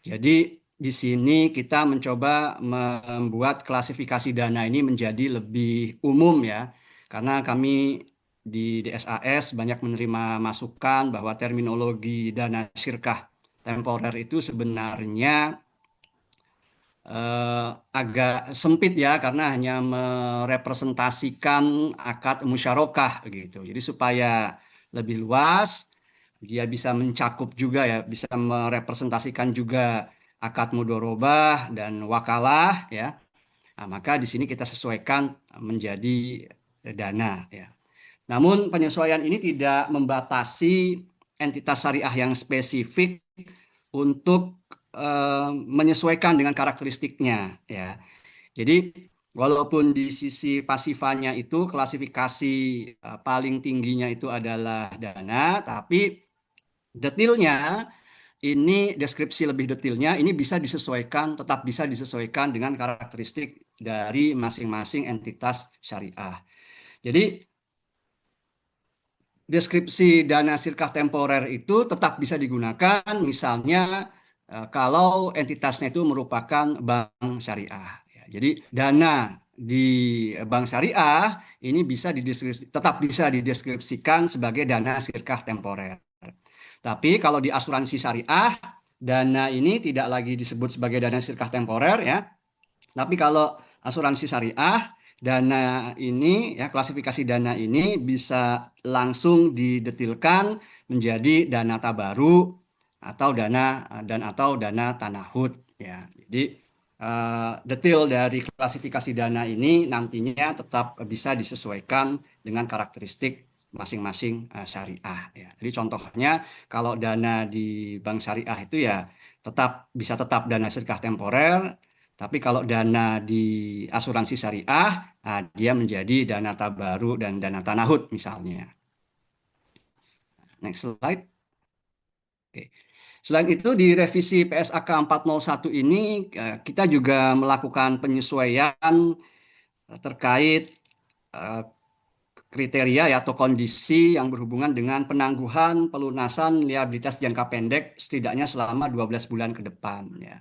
Jadi di sini kita mencoba membuat klasifikasi dana ini menjadi lebih umum ya, karena kami di DSAS banyak menerima masukan bahwa terminologi dana sirkah temporer itu sebenarnya agak sempit ya karena hanya merepresentasikan akad musyarakah gitu. Jadi supaya lebih luas dia bisa mencakup juga ya, bisa merepresentasikan juga akad mudharabah dan wakalah ya. Nah, maka di sini kita sesuaikan menjadi dana ya. Namun penyesuaian ini tidak membatasi entitas syariah yang spesifik untuk menyesuaikan dengan karakteristiknya ya. Jadi walaupun di sisi pasifanya itu klasifikasi paling tingginya itu adalah dana, tapi detailnya ini deskripsi lebih detailnya ini bisa disesuaikan, tetap bisa disesuaikan dengan karakteristik dari masing-masing entitas syariah. Jadi deskripsi dana sirkah temporer itu tetap bisa digunakan misalnya kalau entitasnya itu merupakan bank syariah. Jadi dana di bank syariah ini tetap bisa dideskripsikan sebagai dana sirkah temporer. Tapi kalau di asuransi syariah, dana ini tidak lagi disebut sebagai dana sirkah temporer ya. Tapi kalau asuransi syariah, dana ini ya klasifikasi dana ini bisa langsung didetilkan menjadi dana tabaru atau dana tanahud ya. Jadi detail dari klasifikasi dana ini nantinya tetap bisa disesuaikan dengan karakteristik masing-masing syariah ya. Jadi contohnya kalau dana di bank syariah itu ya bisa tetap dana sedekah temporer, tapi kalau dana di asuransi syariah dia menjadi dana tabaru dan dana tanahud misalnya. Next slide. Oke. Selain itu di revisi PSAK 401 ini kita juga melakukan penyesuaian terkait kriteria ya, atau kondisi yang berhubungan dengan penangguhan pelunasan liabilitas jangka pendek setidaknya selama 12 bulan ke depan ya.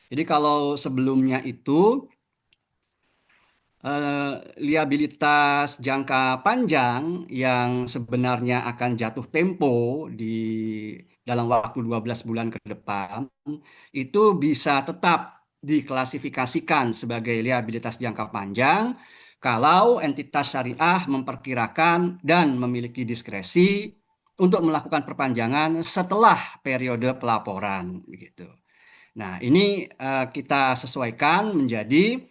Jadi kalau sebelumnya itu liabilitas jangka panjang yang sebenarnya akan jatuh tempo di dalam waktu 12 bulan ke depan itu bisa tetap diklasifikasikan sebagai liabilitas jangka panjang kalau entitas syariah memperkirakan dan memiliki diskresi untuk melakukan perpanjangan setelah periode pelaporan begitu. Nah, ini kita sesuaikan menjadi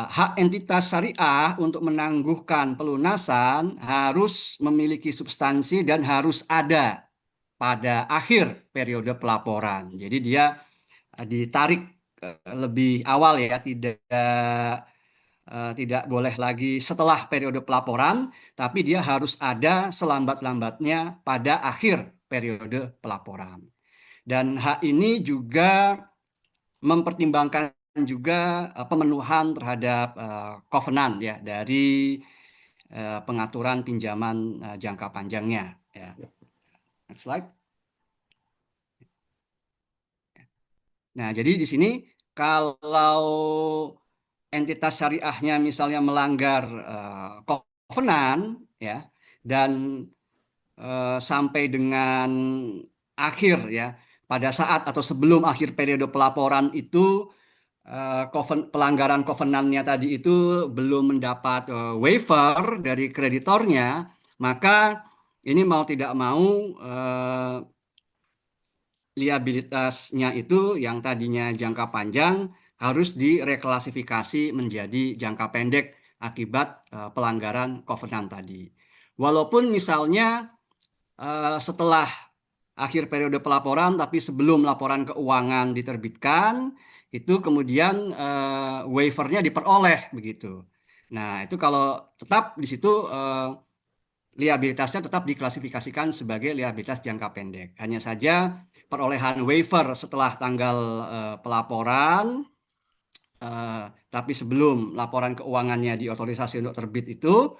hak entitas syariah untuk menangguhkan pelunasan harus memiliki substansi dan harus ada pada akhir periode pelaporan. Jadi dia ditarik lebih awal ya, tidak boleh lagi setelah periode pelaporan, tapi dia harus ada selambat-lambatnya pada akhir periode pelaporan. Dan hak ini juga mempertimbangkan juga pemenuhan terhadap covenant ya dari pengaturan pinjaman jangka panjangnya ya. Next slide. Nah, jadi di sini kalau entitas syariahnya misalnya melanggar covenant ya dan sampai dengan akhir ya, pada saat atau sebelum akhir periode pelaporan itu pelanggaran covenant-nya tadi itu belum mendapat waiver dari kreditornya, maka ini mau tidak mau liabilitasnya itu yang tadinya jangka panjang harus direklasifikasi menjadi jangka pendek akibat pelanggaran covenant tadi. Walaupun misalnya setelah akhir periode pelaporan tapi sebelum laporan keuangan diterbitkan, itu kemudian waivernya diperoleh begitu. Nah, itu kalau tetap di situ liabilitasnya tetap diklasifikasikan sebagai liabilitas jangka pendek. Hanya saja perolehan waiver setelah tanggal pelaporan, tapi sebelum laporan keuangannya diotorisasi untuk terbit itu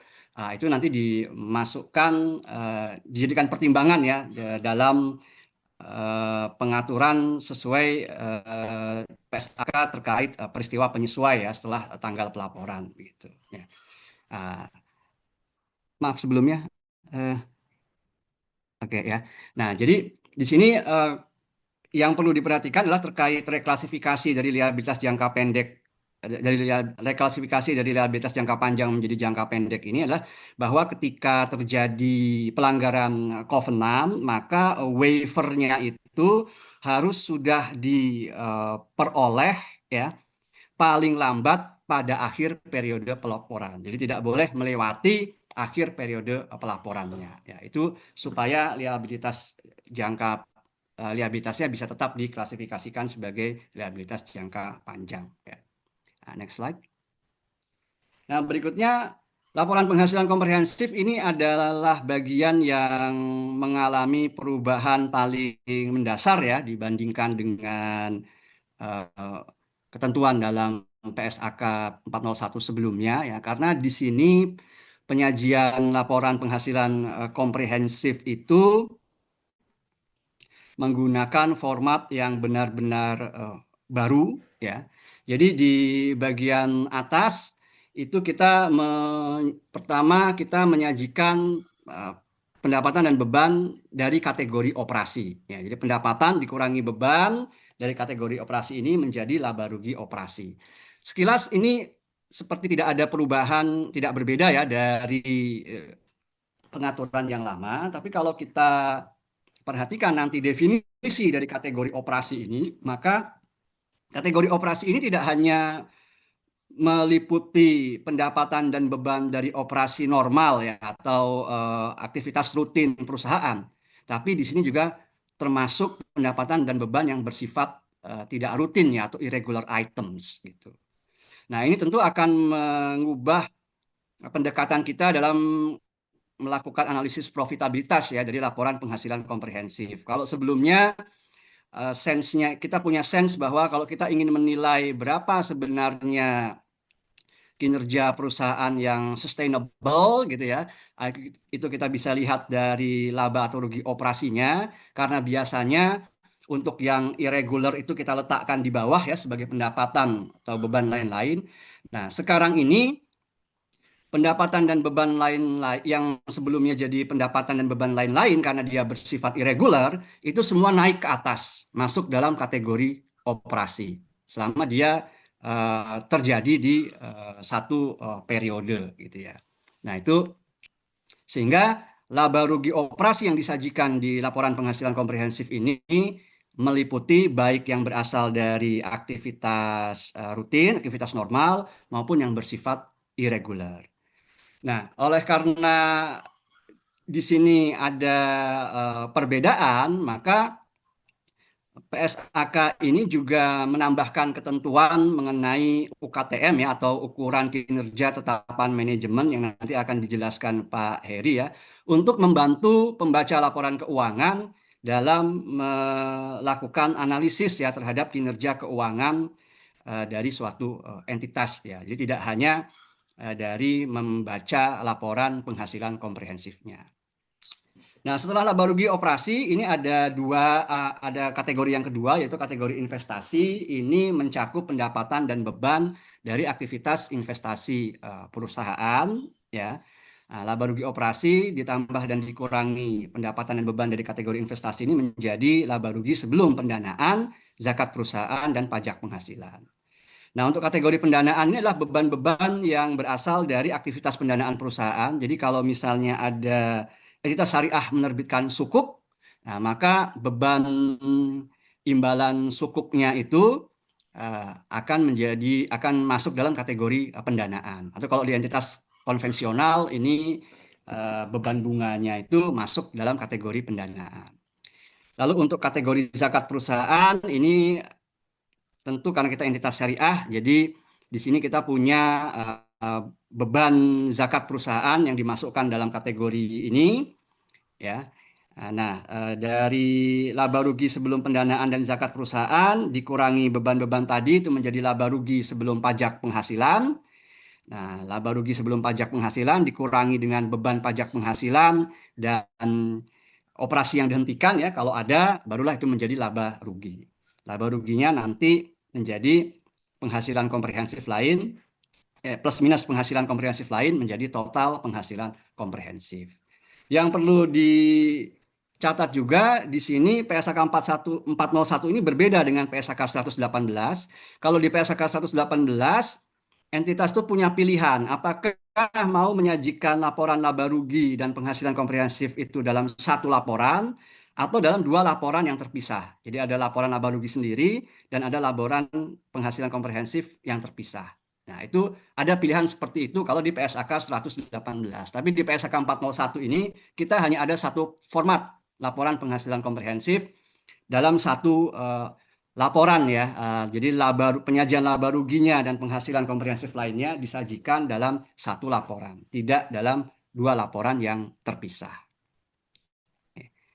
nanti dimasukkan, dijadikan pertimbangan ya dalam pengaturan sesuai PSAK terkait peristiwa penyesuai ya setelah tanggal pelaporan begitu ya. Maaf sebelumnya oke ya. Nah, jadi di sini yang perlu diperhatikan adalah terkait reklasifikasi dari liabilitas jangka pendek dari reklasifikasi dari liabilitas jangka panjang menjadi jangka pendek ini adalah bahwa ketika terjadi pelanggaran covenant maka waivernya itu harus sudah diperoleh ya paling lambat pada akhir periode pelaporan. Jadi tidak boleh melewati akhir periode pelaporannya ya, itu supaya liabilitasnya bisa tetap diklasifikasikan sebagai liabilitas jangka panjang ya. Nah, next slide. Nah, berikutnya laporan penghasilan komprehensif ini adalah bagian yang mengalami perubahan paling mendasar ya dibandingkan dengan ketentuan dalam PSAK 401 sebelumnya ya, karena di sini penyajian laporan penghasilan komprehensif itu menggunakan format yang benar-benar baru ya. Jadi di bagian atas itu pertama kita menyajikan pendapatan dan beban dari kategori operasi ya. Jadi pendapatan dikurangi beban dari kategori operasi ini menjadi laba rugi operasi. Sekilas ini seperti tidak ada perubahan, tidak berbeda ya dari pengaturan yang lama, tapi kalau kita perhatikan nanti definisi dari kategori operasi ini, maka kategori operasi ini tidak hanya meliputi pendapatan dan beban dari operasi normal ya atau aktivitas rutin perusahaan, tapi di sini juga termasuk pendapatan dan beban yang bersifat tidak rutin ya atau irregular items gitu. Nah, ini tentu akan mengubah pendekatan kita dalam melakukan analisis profitabilitas ya dari laporan penghasilan komprehensif. Kalau sebelumnya kita punya sense bahwa kalau kita ingin menilai berapa sebenarnya kinerja perusahaan yang sustainable gitu ya. Itu kita bisa lihat dari laba atau rugi operasinya, karena biasanya untuk yang irregular itu kita letakkan di bawah ya sebagai pendapatan atau beban lain-lain. Nah, sekarang ini pendapatan dan beban lain yang sebelumnya jadi pendapatan dan beban lain-lain karena dia bersifat irregular, itu semua naik ke atas, masuk dalam kategori operasi selama dia terjadi di satu periode gitu ya. Nah, itu sehingga laba rugi operasi yang disajikan di laporan penghasilan komprehensif ini meliputi baik yang berasal dari aktivitas rutin, aktivitas normal, maupun yang bersifat irregular. Nah, oleh karena di sini ada perbedaan, maka PSAK ini juga menambahkan ketentuan mengenai UKTM ya, atau ukuran kinerja tetapan manajemen yang nanti akan dijelaskan Pak Heri ya, untuk membantu pembaca laporan keuangan dalam melakukan analisis ya terhadap kinerja keuangan dari suatu entitas ya. Jadi tidak hanya dari membaca laporan penghasilan komprehensifnya. Nah, setelah laba rugi operasi ini ada ada kategori yang kedua, yaitu kategori investasi. Ini mencakup pendapatan dan beban dari aktivitas investasi perusahaan ya. Nah, laba rugi operasi ditambah dan dikurangi pendapatan dan beban dari kategori investasi ini menjadi laba rugi sebelum pendanaan, zakat perusahaan, dan pajak penghasilan. Nah, untuk kategori pendanaan ini adalah beban-beban yang berasal dari aktivitas pendanaan perusahaan. Jadi kalau misalnya ada entitas syariah menerbitkan sukuk, nah maka beban imbalan sukuknya itu akan masuk dalam kategori pendanaan. Atau kalau di entitas konvensional ini beban bunganya itu masuk dalam kategori pendanaan. Lalu untuk kategori zakat perusahaan ini tentu karena kita entitas syariah, jadi di sini kita punya beban zakat perusahaan yang dimasukkan dalam kategori ini, ya. Nah, dari laba rugi sebelum pendanaan dan zakat perusahaan dikurangi beban-beban tadi itu menjadi laba rugi sebelum pajak penghasilan. Nah, laba rugi sebelum pajak penghasilan dikurangi dengan beban pajak penghasilan dan operasi yang dihentikan ya, kalau ada barulah itu menjadi laba rugi. Laba ruginya nanti menjadi penghasilan komprehensif lain, plus minus penghasilan komprehensif lain menjadi total penghasilan komprehensif. Yang perlu dicatat juga di sini PSAK 401 ini berbeda dengan PSAK 118. Kalau di PSAK 118 entitas itu punya pilihan, apakah mau menyajikan laporan laba rugi dan penghasilan komprehensif itu dalam satu laporan atau dalam dua laporan yang terpisah. Jadi ada laporan laba rugi sendiri dan ada laporan penghasilan komprehensif yang terpisah. Nah, itu ada pilihan seperti itu kalau di PSAK 118. Tapi di PSAK 401 ini kita hanya ada satu format laporan penghasilan komprehensif dalam satu laporan ya. Jadi penyajian laba ruginya dan penghasilan komprehensif lainnya disajikan dalam satu laporan, tidak dalam dua laporan yang terpisah.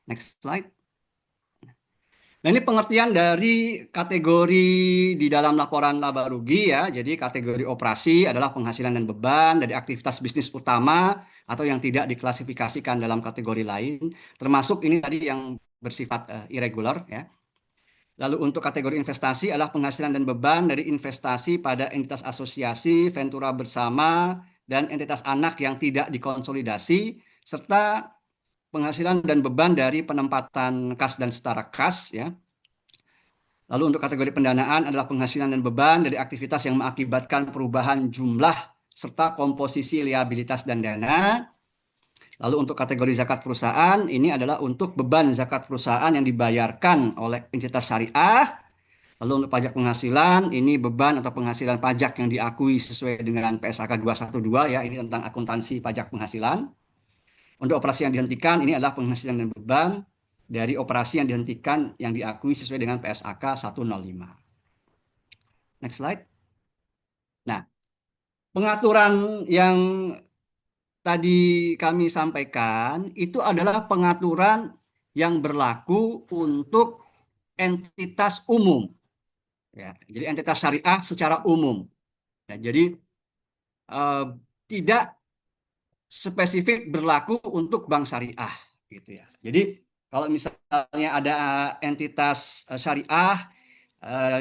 Next slide. Nah, ini pengertian dari kategori di dalam laporan laba rugi ya. Jadi kategori operasi adalah penghasilan dan beban dari aktivitas bisnis utama atau yang tidak diklasifikasikan dalam kategori lain, termasuk ini tadi yang bersifat irregular ya. Lalu untuk kategori investasi adalah penghasilan dan beban dari investasi pada entitas asosiasi, ventura bersama, dan entitas anak yang tidak dikonsolidasi, serta penghasilan dan beban dari penempatan kas dan setara kas ya. Lalu untuk kategori pendanaan adalah penghasilan dan beban dari aktivitas yang mengakibatkan perubahan jumlah serta komposisi liabilitas dan dana. Lalu untuk kategori zakat perusahaan ini adalah untuk beban zakat perusahaan yang dibayarkan oleh entitas syariah. Lalu untuk pajak penghasilan ini beban atau penghasilan pajak yang diakui sesuai dengan PSAK 212 ya, ini tentang akuntansi pajak penghasilan. Untuk operasi yang dihentikan ini adalah penghasilan dan beban dari operasi yang dihentikan yang diakui sesuai dengan PSAK 105. Next slide. Nah, pengaturan yang tadi kami sampaikan itu adalah pengaturan yang berlaku untuk entitas umum. Ya, jadi entitas syariah secara umum. Ya, jadi tidak spesifik berlaku untuk bank syariah gitu ya. Jadi kalau misalnya ada entitas syariah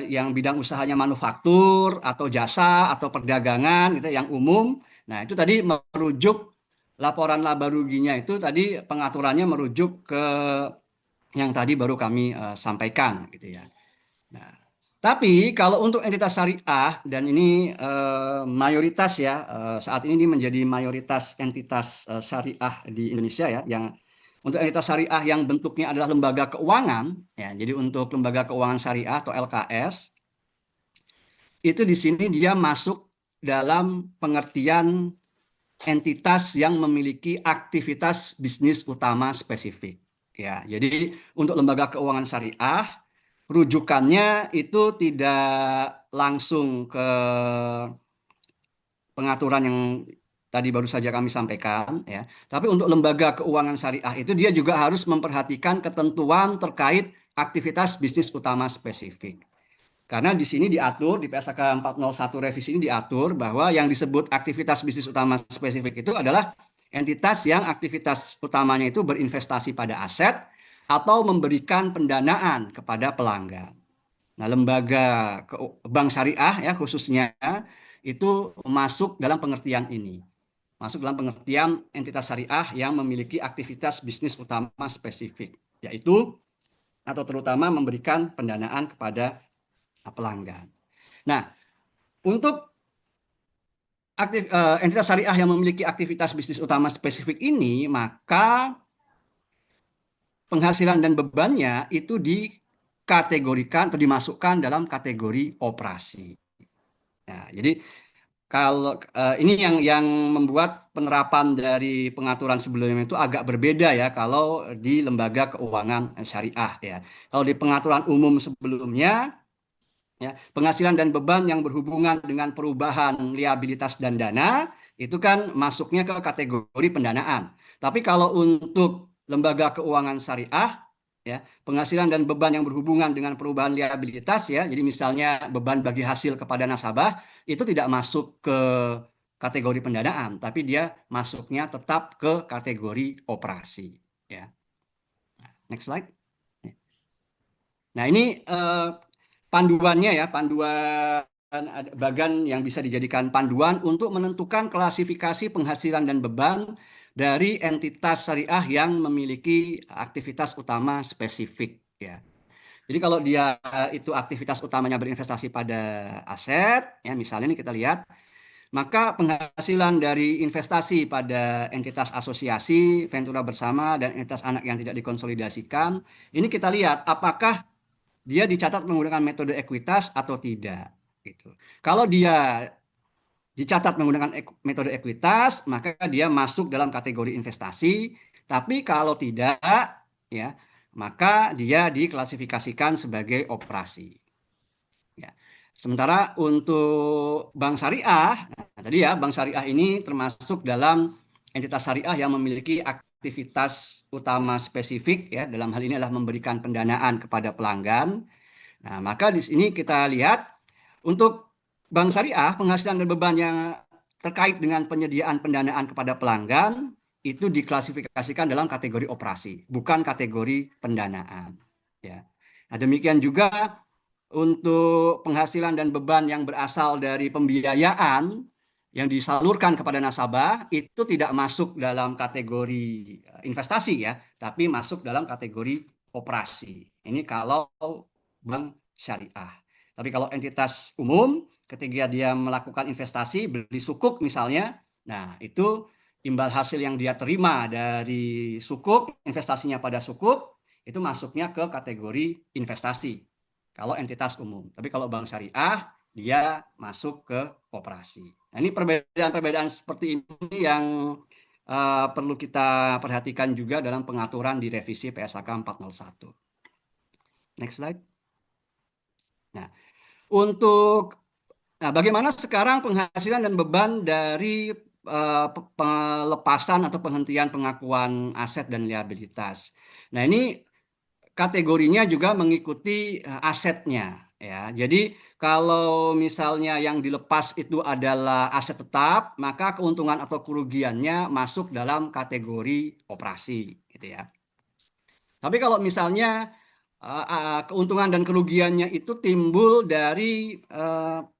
yang bidang usahanya manufaktur atau jasa atau perdagangan gitu yang umum, nah itu tadi merujuk laporan laba ruginya itu tadi pengaturannya merujuk ke yang tadi baru kami sampaikan gitu ya. Nah, tapi kalau untuk entitas syariah dan ini mayoritas ya saat ini menjadi mayoritas entitas syariah di Indonesia ya, yang untuk entitas syariah yang bentuknya adalah lembaga keuangan ya. Jadi untuk lembaga keuangan syariah atau LKS itu di sini dia masuk dalam pengertian entitas yang memiliki aktivitas bisnis utama spesifik. Ya, jadi untuk lembaga keuangan syariah rujukannya itu tidak langsung ke pengaturan yang tadi baru saja kami sampaikan ya. Tapi untuk lembaga keuangan syariah itu dia juga harus memperhatikan ketentuan terkait aktivitas bisnis utama spesifik. Karena di sini diatur di PSAK 401 revisi ini diatur bahwa yang disebut aktivitas bisnis utama spesifik itu adalah entitas yang aktivitas utamanya itu berinvestasi pada aset atau memberikan pendanaan kepada pelanggan. Nah, lembaga bank syariah ya khususnya itu masuk dalam pengertian ini. Masuk dalam pengertian entitas syariah yang memiliki aktivitas bisnis utama spesifik, yaitu atau terutama memberikan pendanaan kepada pelanggan. Nah, untuk entitas syariah yang memiliki aktivitas bisnis utama spesifik ini, maka penghasilan dan bebannya itu dikategorikan atau dimasukkan dalam kategori operasi. Nah, jadi kalau ini yang membuat penerapan dari pengaturan sebelumnya itu agak berbeda ya kalau di lembaga keuangan syariah ya. Kalau di pengaturan umum sebelumnya ya, penghasilan dan beban yang berhubungan dengan perubahan liabilitas dan dana itu kan masuknya ke kategori pendanaan. Tapi kalau untuk lembaga keuangan syariah ya, penghasilan dan beban yang berhubungan dengan perubahan liabilitas ya, jadi misalnya beban bagi hasil kepada nasabah itu tidak masuk ke kategori pendanaan, tapi dia masuknya tetap ke kategori operasi ya. Next slide. Nah, ini panduannya ya, panduan bagan yang bisa dijadikan panduan untuk menentukan klasifikasi penghasilan dan beban dari entitas syariah yang memiliki aktivitas utama spesifik ya. Jadi kalau dia itu aktivitas utamanya berinvestasi pada aset ya, misalnya ini kita lihat, maka penghasilan dari investasi pada entitas asosiasi, ventura bersama dan entitas anak yang tidak dikonsolidasikan, ini kita lihat apakah dia dicatat menggunakan metode ekuitas atau tidak gitu. Kalau dia dicatat menggunakan metode ekuitas, maka dia masuk dalam kategori investasi. Tapi kalau tidak, ya, maka dia diklasifikasikan sebagai operasi. Ya. Sementara untuk bank syariah, nah, tadi ya, bank syariah ini termasuk dalam entitas syariah yang memiliki aktivitas utama spesifik, ya, dalam hal ini adalah memberikan pendanaan kepada pelanggan. Nah, maka di sini kita lihat untuk bank syariah, penghasilan dan beban yang terkait dengan penyediaan pendanaan kepada pelanggan itu diklasifikasikan dalam kategori operasi, bukan kategori pendanaan. Ya. Nah, demikian juga untuk penghasilan dan beban yang berasal dari pembiayaan yang disalurkan kepada nasabah itu tidak masuk dalam kategori investasi ya, tapi masuk dalam kategori operasi. Ini kalau bank syariah. Tapi kalau entitas umum, ketika dia melakukan investasi, beli sukuk misalnya, nah itu imbal hasil yang dia terima dari sukuk, investasinya pada sukuk, itu masuknya ke kategori investasi. Kalau entitas umum. Tapi kalau bank syariah, dia masuk ke operasi. Nah, ini perbedaan-perbedaan seperti ini yang perlu kita perhatikan juga dalam pengaturan di revisi PSAK 401. Next slide. Nah, bagaimana sekarang penghasilan dan beban dari pelepasan atau penghentian pengakuan aset dan liabilitas. Nah, ini kategorinya juga mengikuti asetnya. Ya, jadi kalau misalnya yang dilepas itu adalah aset tetap, maka keuntungan atau kerugiannya masuk dalam kategori operasi, gitu ya. Tapi kalau misalnya keuntungan dan kerugiannya itu timbul dari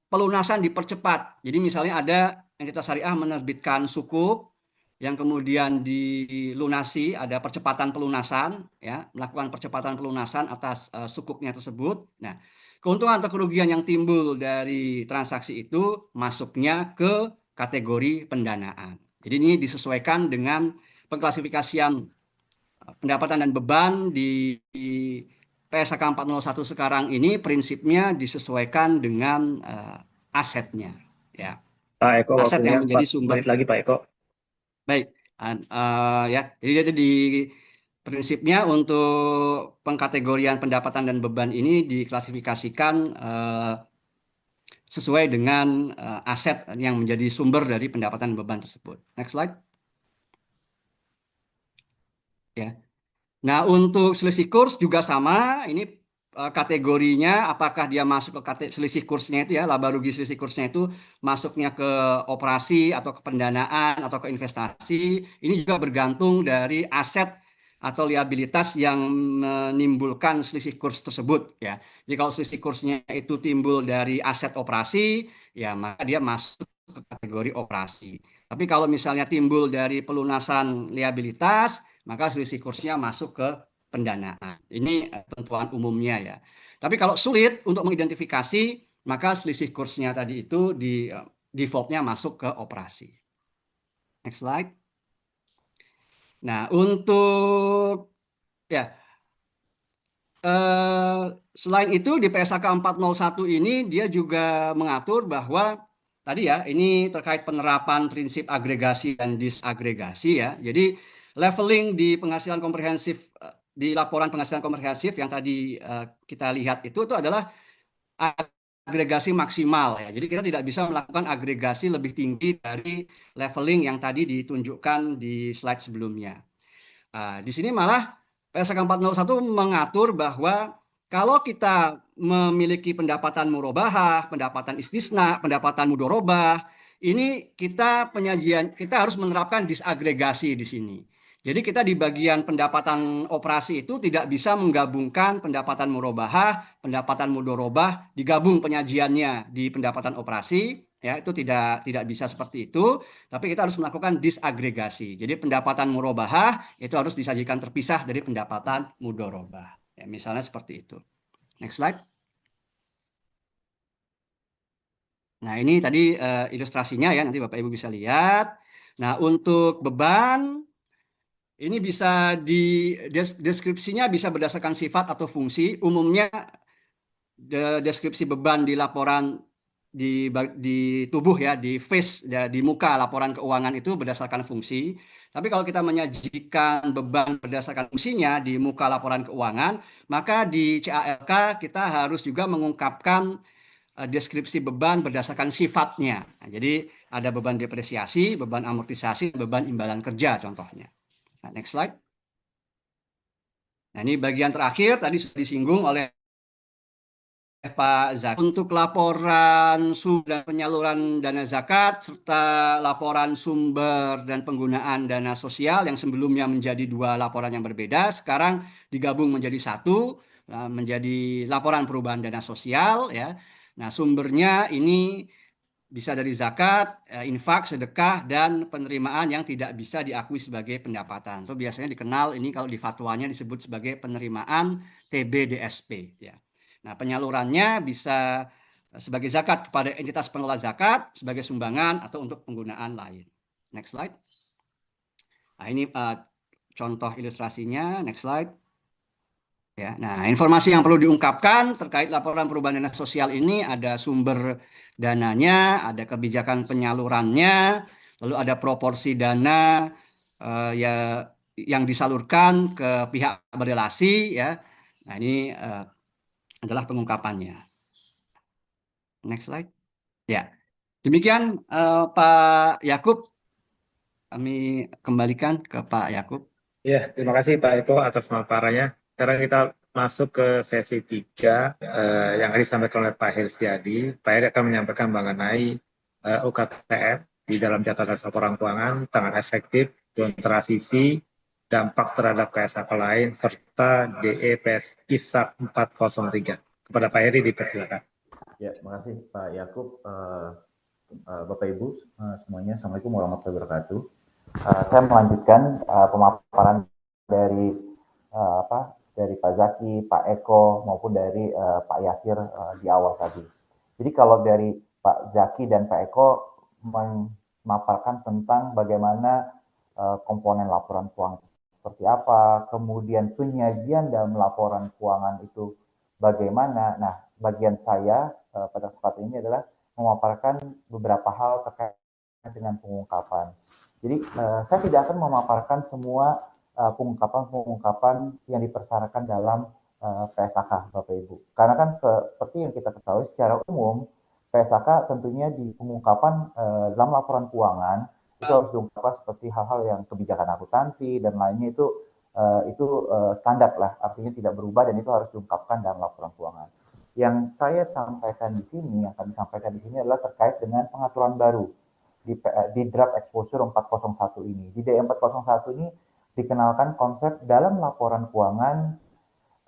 pelunasan dipercepat. Jadi misalnya ada entitas syariah menerbitkan sukuk yang kemudian dilunasi, ada percepatan pelunasan, ya, melakukan percepatan pelunasan atas sukuknya tersebut. Nah, keuntungan atau kerugian yang timbul dari transaksi itu masuknya ke kategori pendanaan. Jadi ini disesuaikan dengan pengklasifikasian pendapatan dan beban di PSAK 401 sekarang ini prinsipnya disesuaikan dengan asetnya, ya.
Pak Eko,
Aset
waktunya
yang menjadi
4
sumber.
menit lagi Pak Eko.
Baik, ya. Jadi di prinsipnya untuk pengkategorian pendapatan dan beban ini diklasifikasikan sesuai dengan aset yang menjadi sumber dari pendapatan dan beban tersebut. Next slide. Ya. Nah, untuk selisih kurs juga sama. Ini kategorinya apakah dia masuk ke selisih kursnya itu ya, laba rugi selisih kursnya itu masuknya ke operasi atau ke pendanaan atau ke investasi. Ini juga bergantung dari aset atau liabilitas yang menimbulkan selisih kurs tersebut ya. Jadi kalau selisih kursnya itu timbul dari aset operasi, ya maka dia masuk ke kategori operasi. Tapi kalau misalnya timbul dari pelunasan liabilitas, maka selisih kursnya masuk ke pendanaan. Ini ketentuan umumnya ya. Tapi kalau sulit untuk mengidentifikasi, maka selisih kursnya tadi itu di defaultnya masuk ke operasi. Next slide. Nah, untuk ya selain itu di PSAK 401 ini dia juga mengatur bahwa tadi ya ini terkait penerapan prinsip agregasi dan disagregasi ya. Jadi leveling di penghasilan komprehensif di laporan penghasilan komprehensif yang tadi kita lihat itu adalah agregasi maksimal ya. Jadi kita tidak bisa melakukan agregasi lebih tinggi dari leveling yang tadi ditunjukkan di slide sebelumnya. Di sini malah PSAK 401 mengatur bahwa kalau kita memiliki pendapatan murobahah, pendapatan istisna, pendapatan mudorobah, ini kita harus menerapkan disagregasi di sini. Jadi kita di bagian pendapatan operasi itu tidak bisa menggabungkan pendapatan murobahah, pendapatan mudorobah, digabung penyajiannya di pendapatan operasi, ya itu tidak bisa seperti itu. Tapi kita harus melakukan disagregasi. Jadi pendapatan murobahah itu harus disajikan terpisah dari pendapatan mudorobah. Ya, misalnya seperti itu. Next slide. Nah ini tadi ilustrasinya ya, nanti Bapak Ibu bisa lihat. Nah untuk beban, ini bisa deskripsinya bisa berdasarkan sifat atau fungsi. Umumnya deskripsi beban di laporan di tubuh ya, di face ya, di muka laporan keuangan itu berdasarkan fungsi. Tapi kalau kita menyajikan beban berdasarkan fungsinya di muka laporan keuangan, maka di CALK kita harus juga mengungkapkan deskripsi beban berdasarkan sifatnya. Nah, jadi ada beban depresiasi, beban amortisasi, beban imbalan kerja contohnya. Nah, next slide. Nah, ini bagian terakhir tadi sudah disinggung oleh Pak Zaki. Untuk laporan sumber dan penyaluran dana zakat serta laporan sumber dan penggunaan dana sosial yang sebelumnya menjadi dua laporan yang berbeda, sekarang digabung menjadi satu, menjadi laporan perubahan dana sosial ya. Nah, sumbernya ini bisa dari zakat, infak, sedekah, dan penerimaan yang tidak bisa diakui sebagai pendapatan. Itu biasanya dikenal ini kalau di fatwanya disebut sebagai penerimaan TBDSP ya. Nah, penyalurannya bisa sebagai zakat kepada entitas pengelola zakat, sebagai sumbangan, atau untuk penggunaan lain. Next slide. Nah, ini contoh ilustrasinya. Next slide. Ya, nah, informasi yang perlu diungkapkan terkait laporan perubahan dana sosial ini ada sumber dananya, ada kebijakan penyalurannya, lalu ada proporsi dana ya yang disalurkan ke pihak berrelasi ya. Nah, ini adalah pengungkapannya. Next slide. Ya, demikian Pak Yakub. Kami kembalikan ke Pak Yakub.
Ya, terima kasih Pak Eko atas paparannya. Sekarang kita masuk ke sesi 3 yang disampaikan oleh Pak Heristiadi. Pak Heri akan menyampaikan mengenai UKTM di dalam catatan laporan keuangan, tangan efektif, zona transisi, dampak terhadap PSAK lain, serta DEPS ISAP 403. Kepada Pak Heri dipersilakan.
Ya, terima kasih Pak Yakub, Bapak Ibu semuanya. Assalamualaikum warahmatullahi wabarakatuh. Saya melanjutkan pemaparan dari dari Pak Zaki, Pak Eko maupun dari Pak Yasir di awal tadi. Jadi kalau dari Pak Zaki dan Pak Eko memaparkan tentang bagaimana komponen laporan keuangan seperti apa, kemudian penyajian dalam laporan keuangan itu bagaimana. Nah, bagian saya pada kesempatan ini adalah memaparkan beberapa hal terkait dengan pengungkapan. Jadi saya tidak akan memaparkan semua pengungkapan yang dipersyaratkan dalam PSAK, Bapak Ibu. Karena kan seperti yang kita ketahui secara umum, PSAK tentunya di pengungkapan dalam laporan keuangan itu harus diungkapkan seperti hal-hal yang kebijakan akuntansi dan lainnya itu standar lah, artinya tidak berubah dan itu harus diungkapkan dalam laporan keuangan. Yang saya sampaikan di sini, yang kami sampaikan di sini adalah terkait dengan pengaturan baru di draft exposure 401 ini. Di DE 401 ini dikenalkan konsep dalam laporan keuangan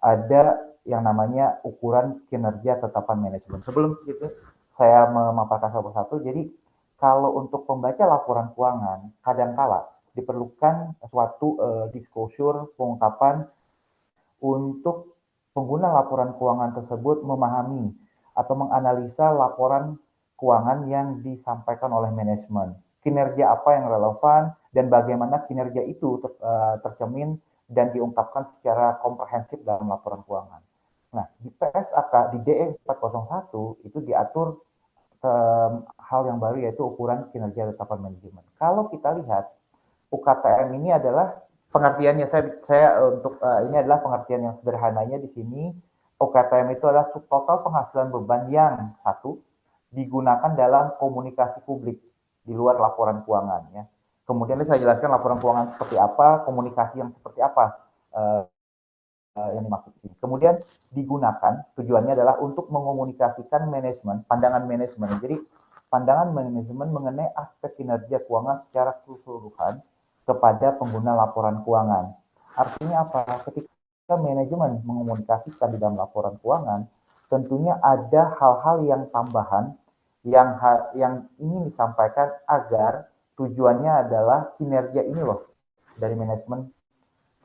ada yang namanya ukuran kinerja tetapan manajemen. Sebelum itu saya memaparkan satu persatu. Jadi kalau untuk pembaca laporan keuangan kadangkala diperlukan suatu disclosure pengungkapan untuk pengguna laporan keuangan tersebut memahami atau menganalisa laporan keuangan yang disampaikan oleh manajemen. Kinerja apa yang relevan dan bagaimana kinerja itu tercermin dan diungkapkan secara komprehensif dalam laporan keuangan. Nah, di PSAK, di DE 401 itu diatur hal yang baru yaitu ukuran kinerja tetapan manajemen. Kalau kita lihat, UKTM ini adalah pengertiannya, saya untuk ini adalah pengertian yang sederhananya di sini. UKTM itu adalah subtotal penghasilan beban yang satu digunakan dalam komunikasi publik di luar laporan keuangan ya. Kemudian saya jelaskan laporan keuangan seperti apa, komunikasi yang seperti apa yang dimaksud ini. Kemudian digunakan tujuannya adalah untuk mengomunikasikan manajemen, pandangan manajemen. Jadi pandangan manajemen mengenai aspek kinerja keuangan secara keseluruhan kepada pengguna laporan keuangan. Artinya apa? Ketika manajemen mengomunikasikan di dalam laporan keuangan, tentunya ada hal-hal yang tambahan yang ingin disampaikan agar tujuannya adalah kinerja ini loh dari manajemen,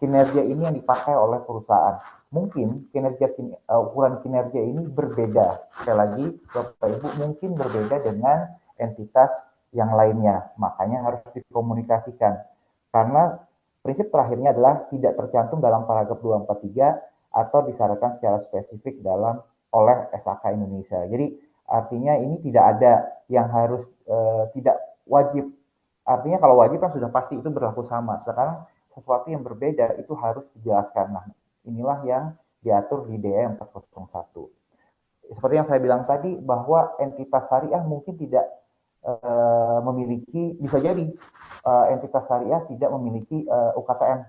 kinerja ini yang dipakai oleh perusahaan. Mungkin ukuran kinerja ini berbeda. Sekali lagi, Bapak Ibu, mungkin berbeda dengan entitas yang lainnya. Makanya harus dikomunikasikan. Karena prinsip terakhirnya adalah tidak tercantum dalam paragraf 243 atau disyaratkan secara spesifik oleh SAK Indonesia. Jadi artinya ini tidak ada yang harus tidak wajib. Artinya kalau wajib kan sudah pasti itu berlaku sama. Sekarang sesuatu yang berbeda itu harus dijelaskan. Nah, inilah yang diatur di DE 401. Seperti yang saya bilang tadi bahwa entitas syariah mungkin tidak memiliki, bisa jadi entitas syariah tidak memiliki UKTM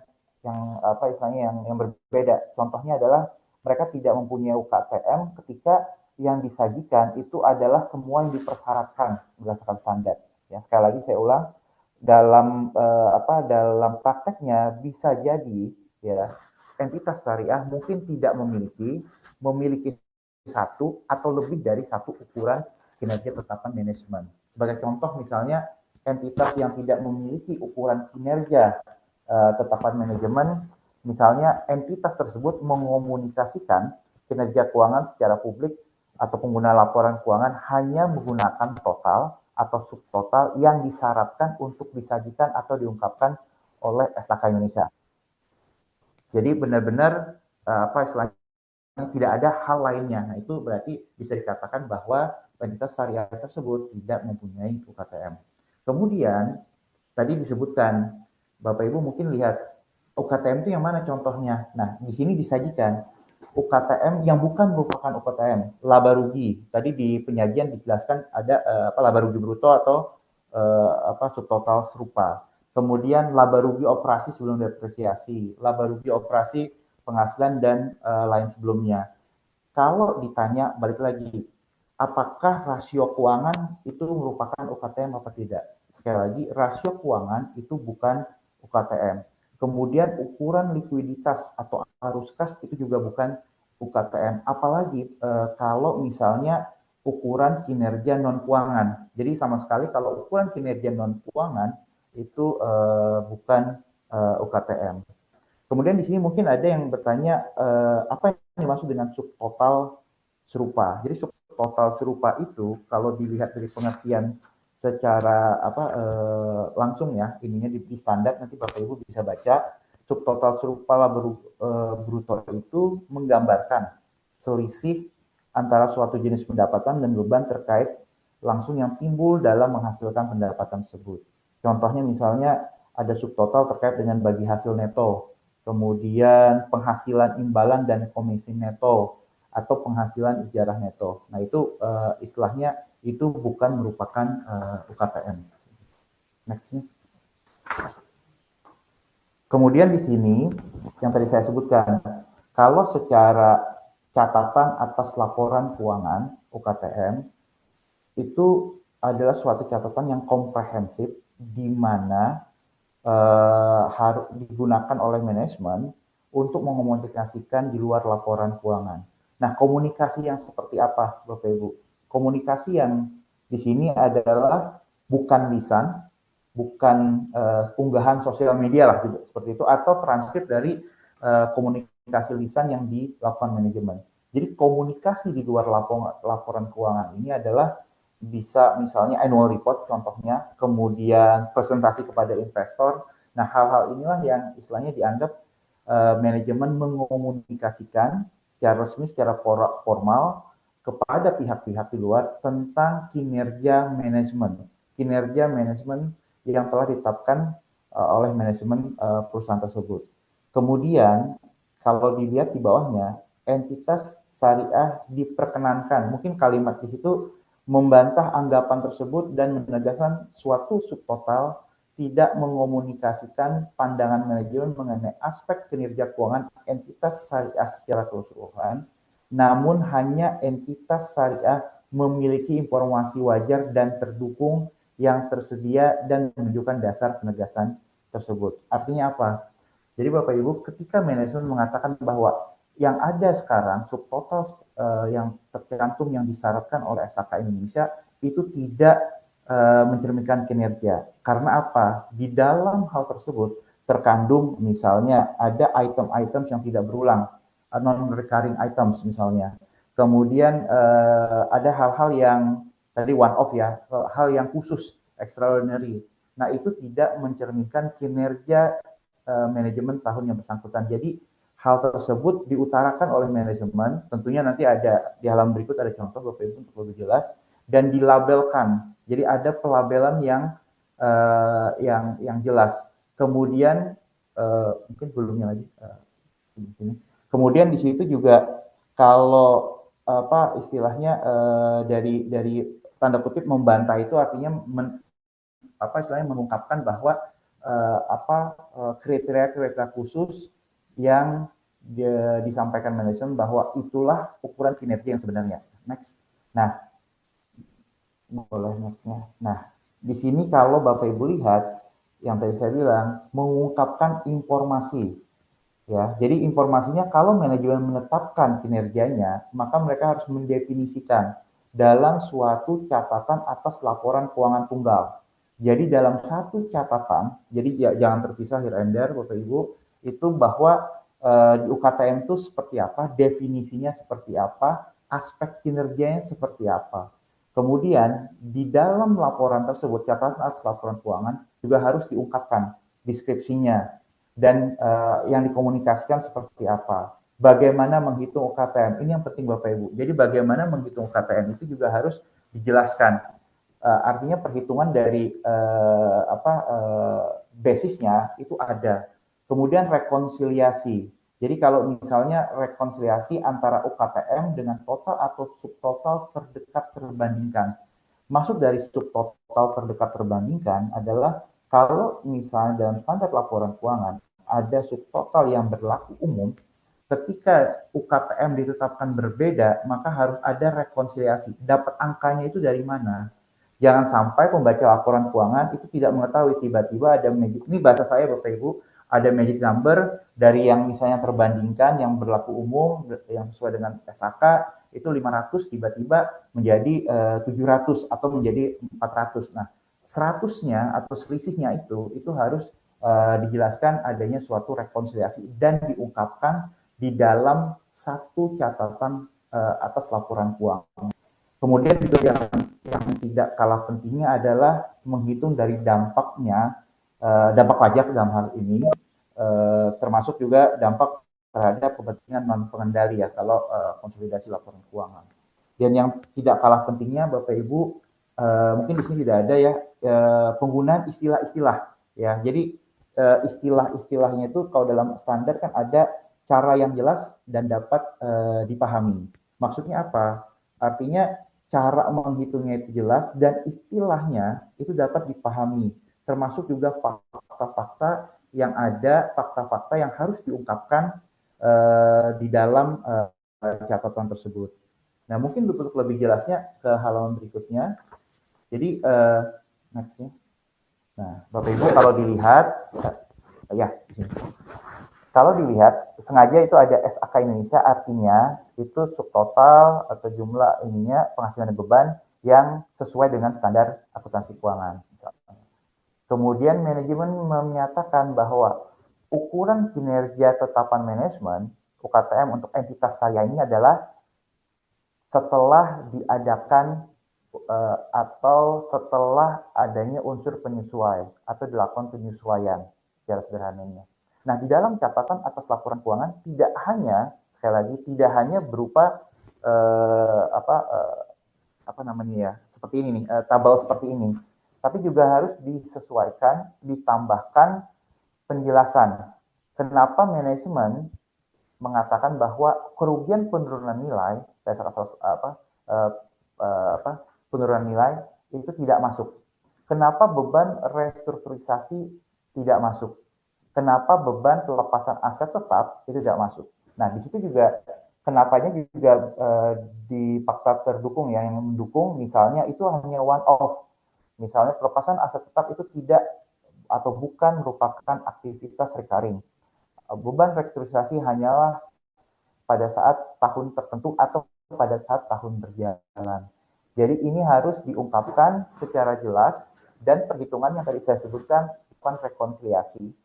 yang berbeda. Contohnya adalah mereka tidak mempunyai UKTM ketika yang disajikan itu adalah semua yang dipersyaratkan berdasarkan standar. Ya, sekali lagi saya ulang, dalam prakteknya bisa jadi ya entitas syariah mungkin tidak memiliki satu atau lebih dari satu ukuran kinerja tetapan manajemen. Sebagai contoh misalnya entitas yang tidak memiliki ukuran kinerja tetapan manajemen, misalnya entitas tersebut mengomunikasikan kinerja keuangan secara publik atau pengguna laporan keuangan hanya menggunakan total atau subtotal yang disyaratkan untuk disajikan atau diungkapkan oleh SAK Indonesia. Jadi benar-benar istilahnya tidak ada hal lainnya. Nah, itu berarti bisa dikatakan bahwa entitas syariah tersebut tidak mempunyai UKTM. Kemudian tadi disebutkan, Bapak Ibu mungkin lihat UKTM itu yang mana contohnya. Nah, di sini disajikan UKTM yang bukan merupakan UKTM, laba rugi. Tadi di penyajian dijelaskan ada laba rugi bruto atau subtotal serupa. Kemudian laba rugi operasi sebelum depresiasi, laba rugi operasi penghasilan dan lain sebelumnya. Kalau ditanya balik lagi, apakah rasio keuangan itu merupakan UKTM apa tidak? Sekali lagi, rasio keuangan itu bukan UKTM. Kemudian ukuran likuiditas atau arus kas itu juga bukan UKTM. Apalagi kalau misalnya ukuran kinerja non keuangan. Jadi sama sekali kalau ukuran kinerja non keuangan itu bukan UKTM. Kemudian di sini mungkin ada yang bertanya apa yang dimaksud dengan subtotal serupa. Jadi subtotal serupa itu kalau dilihat dari pengertian secara langsung ya, ininya di standar nanti Bapak Ibu bisa baca. Subtotal serupa laba bruto itu menggambarkan selisih antara suatu jenis pendapatan dan beban terkait langsung yang timbul dalam menghasilkan pendapatan tersebut. Contohnya misalnya ada subtotal terkait dengan bagi hasil neto, kemudian penghasilan imbalan dan komisi neto, atau penghasilan ijarah neto. Nah itu istilahnya itu bukan merupakan UKTM. Next-nya. Kemudian di sini yang tadi saya sebutkan, kalau secara catatan atas laporan keuangan UKTM itu adalah suatu catatan yang komprehensif di mana harus digunakan oleh manajemen untuk mengomunikasikan di luar laporan keuangan. Nah, komunikasi yang seperti apa, Bapak Ibu? Komunikasi yang di sini adalah bukan lisan, bukan unggahan sosial media lah, gitu, seperti itu, atau transkrip dari komunikasi lisan yang dilakukan manajemen. Jadi komunikasi di luar laporan keuangan ini adalah bisa misalnya annual report contohnya, kemudian presentasi kepada investor. Nah, hal-hal inilah yang istilahnya dianggap manajemen mengomunikasikan secara resmi, secara formal kepada pihak-pihak di luar tentang kinerja manajemen yang telah ditetapkan oleh manajemen perusahaan tersebut. Kemudian kalau dilihat di bawahnya, entitas syariah diperkenankan. Mungkin kalimat di situ membantah anggapan tersebut dan menegaskan suatu subtotal tidak mengomunikasikan pandangan manajemen mengenai aspek kinerja keuangan entitas syariah secara keseluruhan, namun hanya entitas syariah memiliki informasi wajar dan terdukung yang tersedia dan menunjukkan dasar penegasan tersebut. Artinya apa? Jadi Bapak Ibu, ketika manajemen mengatakan bahwa yang ada sekarang subtotal yang tercantum yang disyaratkan oleh SHK Indonesia itu tidak mencerminkan kinerja. Karena apa? Di dalam hal tersebut terkandung misalnya ada item-item yang tidak berulang, non-recurring items misalnya. Kemudian ada hal-hal yang tadi one off ya, hal yang khusus, extraordinary. Nah itu tidak mencerminkan kinerja manajemen tahun yang bersangkutan. Jadi hal tersebut diutarakan oleh manajemen, tentunya nanti ada di halaman berikut ada contoh Bapak Ibu untuk lebih jelas, dan dilabelkan. Jadi ada pelabelan yang jelas. Kemudian mungkin belumnya lagi. Kemudian di situ juga kalau apa istilahnya dari tanda kutip membantah itu artinya istilahnya mengungkapkan bahwa kriteria-kriteria khusus yang disampaikan manajemen bahwa itulah ukuran kinerja yang sebenarnya. Next. Nah, boleh next-nya. Nah, di sini kalau Bapak Ibu lihat yang tadi saya bilang mengungkapkan informasi. Ya, jadi informasinya kalau manajemen menetapkan kinerjanya, maka mereka harus mendefinisikan dalam suatu catatan atas laporan keuangan tunggal. Jadi dalam satu catatan, jadi jangan terpisah here and there Bapak Ibu, itu bahwa di UKTM itu seperti apa, definisinya seperti apa, aspek kinerjanya seperti apa. Kemudian di dalam laporan tersebut, catatan atas laporan keuangan juga harus diungkapkan deskripsinya dan yang dikomunikasikan seperti apa. Bagaimana menghitung UKTM, ini yang penting Bapak Ibu. Jadi bagaimana menghitung UKTM itu juga harus dijelaskan. Artinya perhitungan dari basisnya itu ada. Kemudian rekonsiliasi. Jadi kalau misalnya rekonsiliasi antara UKTM dengan total atau subtotal terdekat terbandingkan. Maksud dari subtotal terdekat terbandingkan adalah kalau misalnya dalam standar laporan keuangan ada subtotal yang berlaku umum, ketika UKTM ditetapkan berbeda, maka harus ada rekonsiliasi. Dapat angkanya itu dari mana? Jangan sampai pembaca laporan keuangan itu tidak mengetahui tiba-tiba ada magic, ini bahasa saya Bapak Ibu, ada magic number dari yang misalnya terbandingkan yang berlaku umum, yang sesuai dengan SHK, itu 500 tiba-tiba menjadi 700 atau menjadi 400. Nah, 100-nya atau selisihnya itu harus dijelaskan adanya suatu rekonsiliasi dan diungkapkan di dalam satu catatan atas laporan keuangan. Kemudian juga yang tidak kalah pentingnya adalah menghitung dari dampaknya, dampak pajak dalam hal ini, termasuk juga dampak terhadap kepentingan non pengendali ya kalau konsolidasi laporan keuangan. Dan yang tidak kalah pentingnya Bapak Ibu, mungkin di sini tidak ada ya penggunaan istilah-istilah ya. Jadi istilah-istilahnya itu kalau dalam standar kan ada cara yang jelas dan dapat dipahami. Maksudnya apa? Artinya cara menghitungnya itu jelas dan istilahnya itu dapat dipahami, termasuk juga fakta-fakta yang ada, fakta-fakta yang harus diungkapkan di dalam catatan tersebut. Nah, mungkin untuk lebih jelasnya ke halaman berikutnya. Jadi, next ya. Nah, Bapak Ibu kalau dilihat, ya di sini. Kalau dilihat, sengaja itu ada SAK Indonesia, artinya itu subtotal atau jumlah ininya penghasilan dan beban yang sesuai dengan standar akuntansi keuangan. Kemudian manajemen menyatakan bahwa ukuran kinerja tetapan manajemen UKTM untuk entitas saya ini adalah setelah diadakan atau setelah adanya unsur penyesuaian atau dilakukan penyesuaian secara sederhananya. Nah, di dalam catatan atas laporan keuangan tidak hanya, sekali lagi, tidak hanya berupa seperti ini nih, tabel seperti ini, tapi juga harus disesuaikan, ditambahkan penjelasan. Kenapa manajemen mengatakan bahwa kerugian penurunan nilai, penurunan nilai itu tidak masuk. Kenapa beban restrukturisasi tidak masuk? Kenapa beban pelepasan aset tetap itu tidak masuk? Nah, di situ juga kenapanya juga di fakta terdukung ya, yang mendukung misalnya itu hanya one off. Misalnya pelepasan aset tetap itu tidak atau bukan merupakan aktivitas recurring. Beban restrukturisasi hanyalah pada saat tahun tertentu atau pada saat tahun berjalan. Jadi ini harus diungkapkan secara jelas dan perhitungan yang tadi saya sebutkan bukan rekonsiliasi.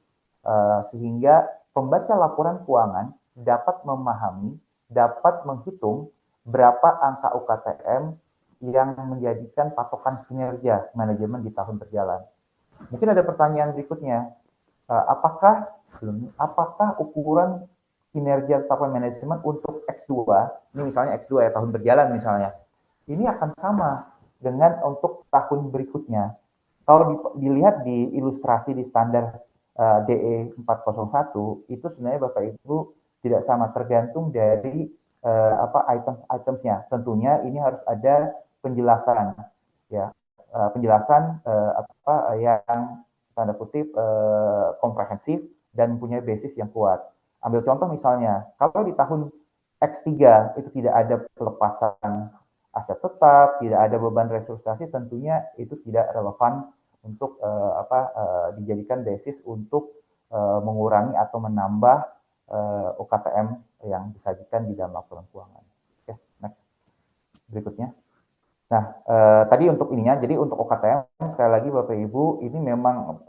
Sehingga pembaca laporan keuangan dapat memahami, dapat menghitung berapa angka UKTM yang menjadikan patokan kinerja manajemen di tahun berjalan. Mungkin ada pertanyaan berikutnya, apakah ukuran kinerja tetapan manajemen untuk X2, ini misalnya X2 ya tahun berjalan misalnya, ini akan sama dengan untuk tahun berikutnya. Kalau dilihat di ilustrasi di standar DE 401 itu sebenarnya Bapak Ibu tidak sama, tergantung dari item-itemsnya. Tentunya ini harus ada penjelasan ya, penjelasan yang tanda kutip komprehensif dan punya basis yang kuat. Ambil contoh misalnya, kalau di tahun X3 itu tidak ada pelepasan aset tetap, tidak ada beban restrukturisasi, tentunya itu tidak relevan untuk dijadikan basis untuk mengurangi atau menambah UKTM yang disajikan di dalam laporan keuangan. Oke, next. Berikutnya. Nah, tadi untuk ininya, jadi untuk UKTM, sekali lagi Bapak Ibu, ini memang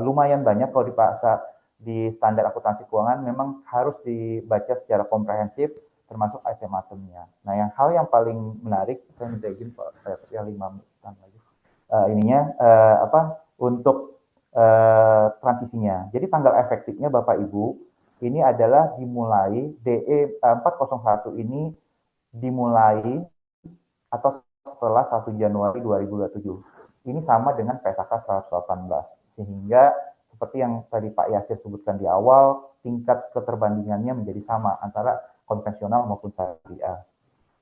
lumayan banyak kalau dipaksa di standar akuntansi keuangan, memang harus dibaca secara komprehensif, termasuk item-itemnya. Nah, hal yang paling menarik, saya minta izin Pak, saya 5 menit lagi. Untuk transisinya. Jadi tanggal efektifnya Bapak Ibu ini adalah dimulai DE 401 ini dimulai atau setelah 1 Januari 2027. Ini sama dengan PSAK 118. Sehingga seperti yang tadi Pak Yasir sebutkan di awal, tingkat keterbandingannya menjadi sama antara konvensional maupun syariah.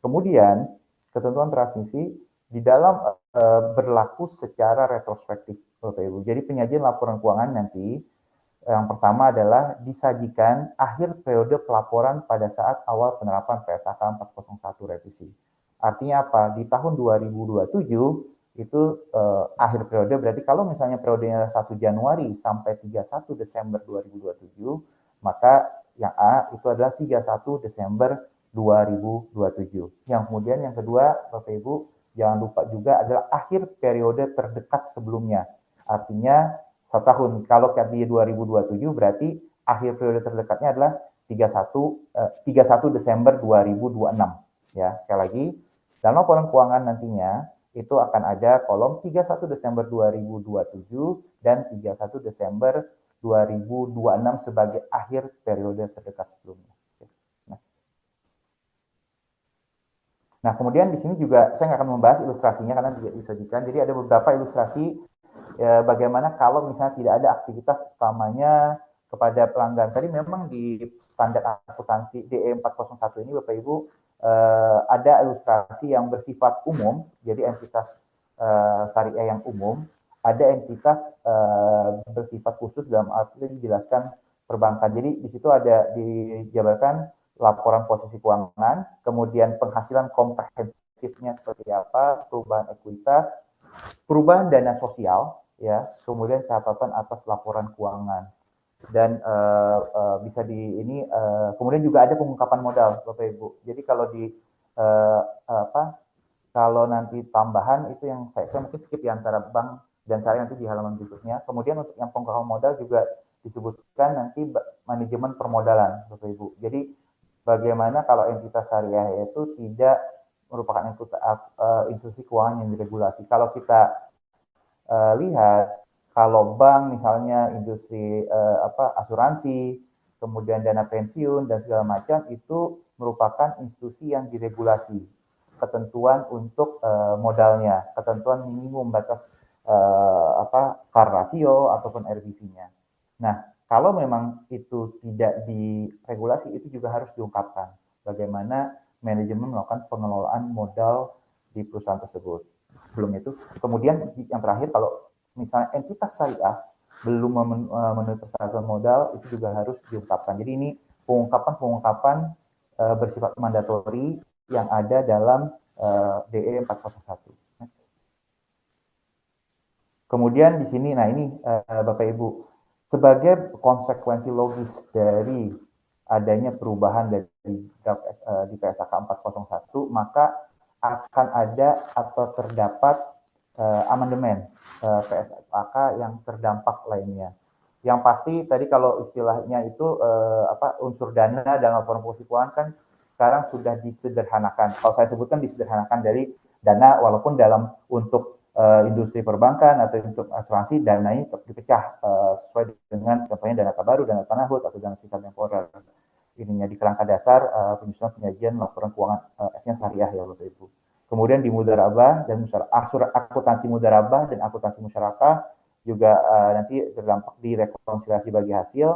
Kemudian ketentuan transisi di dalam berlaku secara retrospektif, Bapak Ibu. Jadi penyajian laporan keuangan nanti Yang pertama adalah disajikan akhir periode pelaporan pada saat awal penerapan PSAK 401 revisi. Artinya apa? Di tahun 2027 itu akhir periode, berarti kalau misalnya periodenya 1 Januari sampai 31 Desember 2027, maka yang A itu adalah 31 Desember 2027. Yang kemudian yang kedua, Bapak Ibu, jangan lupa juga adalah akhir periode terdekat sebelumnya. Artinya 1 tahun. Kalau di 2027 berarti akhir periode terdekatnya adalah 31 Desember 2026. Ya, sekali lagi, dalam laporan keuangan nantinya itu akan ada kolom 31 Desember 2027 dan 31 Desember 2026 sebagai akhir periode terdekat sebelumnya. Nah, kemudian di sini juga saya akan membahas ilustrasinya karena tidak disajikan. Jadi ada beberapa ilustrasi bagaimana kalau misalnya tidak ada aktivitas utamanya kepada pelanggan. Tadi memang di standar akuntansi DE 401 ini Bapak Ibu ada ilustrasi yang bersifat umum, jadi entitas syariah yang umum, ada entitas bersifat khusus dalam arti dijelaskan perbankan. Jadi di situ ada dijabarkan laporan posisi keuangan, kemudian penghasilan komprehensifnya seperti apa, perubahan ekuitas, perubahan dana sosial, ya, kemudian catatan atas laporan keuangan. Dan bisa di ini kemudian juga ada pengungkapan modal, Bapak Ibu. Jadi kalau di kalau nanti tambahan itu yang saya mungkin skip ya antara bank dan syariah nanti di halaman berikutnya. Kemudian untuk yang pengungkapan modal juga disebutkan nanti manajemen permodalan, Bapak Ibu. Jadi bagaimana kalau entitas syariah itu tidak merupakan institusi keuangan yang diregulasi. Kalau kita lihat, kalau bank misalnya industri asuransi, kemudian dana pensiun dan segala macam itu merupakan institusi yang diregulasi. Ketentuan untuk modalnya, ketentuan minimum batas CAR rasio ataupun RBC-nya. Nah, kalau memang itu tidak diregulasi, itu juga harus diungkapkan bagaimana manajemen melakukan pengelolaan modal di perusahaan tersebut. Belum itu, kemudian yang terakhir, kalau misalnya entitas syariah belum memenuhi persyaratan modal, itu juga harus diungkapkan. Jadi ini pengungkapan bersifat mandatori yang ada dalam DE 401. Kemudian di sini, nah ini Bapak Ibu, sebagai konsekuensi logis dari adanya perubahan dari di PSAK 401, maka akan ada atau terdapat amandemen PSAK yang terdampak lainnya. Yang pasti tadi kalau istilahnya itu unsur dana dalam laporan posisi keuangan kan sekarang sudah disederhanakan. Kalau saya sebutkan disederhanakan dari dana, walaupun dalam untuk industri perbankan atau untuk asuransi dananya dipecah sesuai dengan contohnya dana tabaru, dana tanahut atau dana sisa temporer. Ininya di kerangka dasar penyusunan penyajian laporan keuangan S-nya syariah ya Bapak Ibu. Kemudian di mudarabah dan akuntansi mudarabah dan akuntansi musyarakah juga nanti terdampak di rekonsiliasi bagi hasil.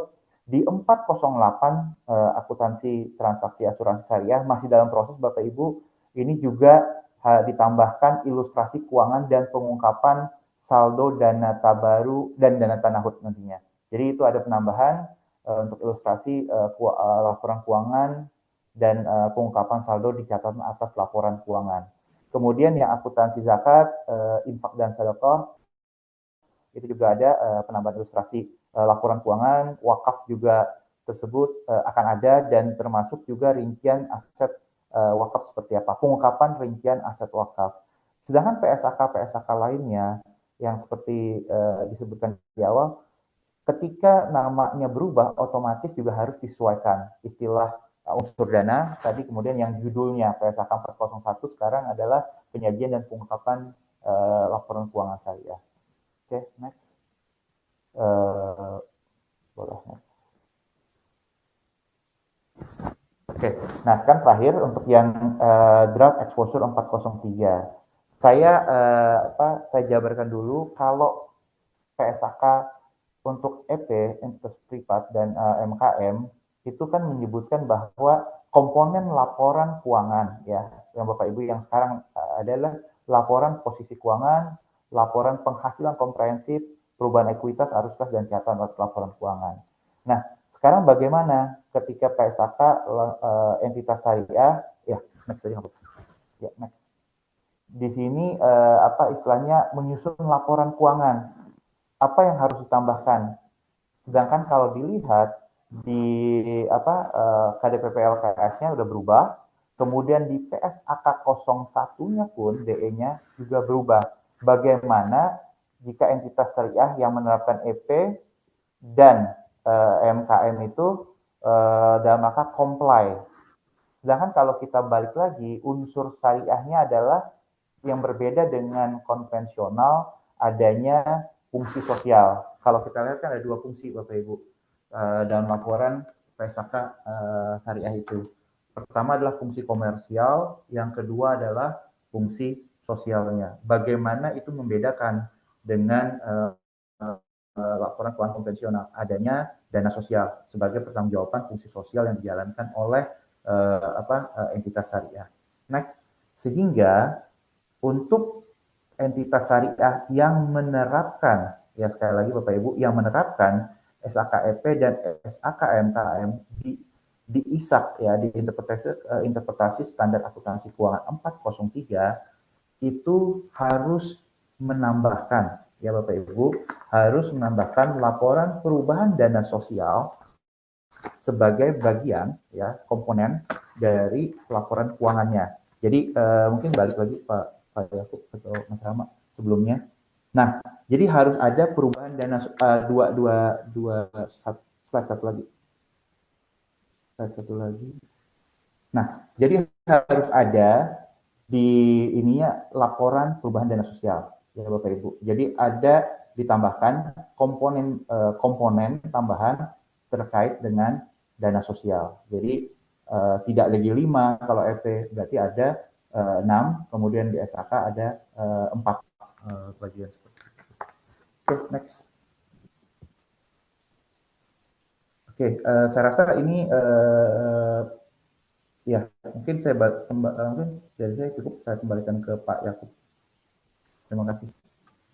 Di 408 akuntansi transaksi asuransi syariah masih dalam proses Bapak Ibu. Ini juga ditambahkan ilustrasi keuangan dan pengungkapan saldo dana tabaru dan dana tanahut nantinya. Jadi itu ada penambahan untuk ilustrasi laporan keuangan dan pengungkapan saldo di catatan atas laporan keuangan. Kemudian yang akuntansi zakat, infak dan sedekah itu juga ada penambahan ilustrasi laporan keuangan, wakaf juga tersebut akan ada dan termasuk juga rincian aset wakaf seperti apa, pengungkapan rincian aset wakaf. Sedangkan PSAK lainnya yang seperti disebutkan di awal, ketika namanya berubah otomatis juga harus disesuaikan istilah unsur dana tadi, kemudian yang judulnya PSAK 401 sekarang adalah penyajian dan pengungkapan laporan keuangan syariah. Oke, next. Boleh next. Oke, nah sekarang terakhir untuk yang draft exposure 403. Saya jabarkan dulu kalau PSAK untuk EP, entitas privat dan MKM itu kan menyebutkan bahwa komponen laporan keuangan ya, yang Bapak Ibu yang sekarang adalah laporan posisi keuangan, laporan penghasilan komprehensif, perubahan ekuitas, arus kas, dan catatan laporan keuangan. Nah, sekarang bagaimana ketika PSAK entitas syariah, ya next aja, ya next. Di sini apa istilahnya menyusun laporan keuangan, apa yang harus ditambahkan? Sedangkan kalau dilihat di KDPP LKS-nya udah berubah, kemudian di PSAK 01-nya pun DE-nya juga berubah. Bagaimana jika entitas syariah yang menerapkan EP dan MKM itu dalam rangka comply. Sedangkan kalau kita balik lagi, unsur syariahnya adalah yang berbeda dengan konvensional, adanya fungsi sosial. Kalau kita lihat kan ada dua fungsi Bapak Ibu dalam laporan PSAK syariah itu. Pertama adalah fungsi komersial, yang kedua adalah fungsi sosialnya. Bagaimana itu membedakan dengan laporan keuangan konvensional, adanya dana sosial sebagai pertanggungjawaban fungsi sosial yang dijalankan oleh entitas syariah. Next, sehingga untuk entitas syariah yang menerapkan, ya sekali lagi Bapak Ibu, yang menerapkan SAKEP dan SAKMKM di ISAK, ya, di interpretasi standar akuntansi keuangan 403, itu harus menambahkan, ya Bapak Ibu, harus menambahkan laporan perubahan dana sosial sebagai bagian, ya, komponen dari laporan keuangannya. Jadi mungkin balik lagi Pak Yakub atau Mas Rama sebelumnya. Nah, jadi harus ada perubahan dana slide satu lagi. Nah, jadi harus ada di ininya laporan perubahan dana sosial, ya Bapak Ibu. Jadi ada ditambahkan komponen tambahan terkait dengan dana sosial. Jadi tidak lagi 5 kalau EP, berarti ada 6, kemudian di SAK ada 4 bagian seperti itu. Oke, next. Oke, saya rasa ini ya mungkin mungkin dari saya cukup, saya kembalikan ke Pak Yakub. Terima kasih.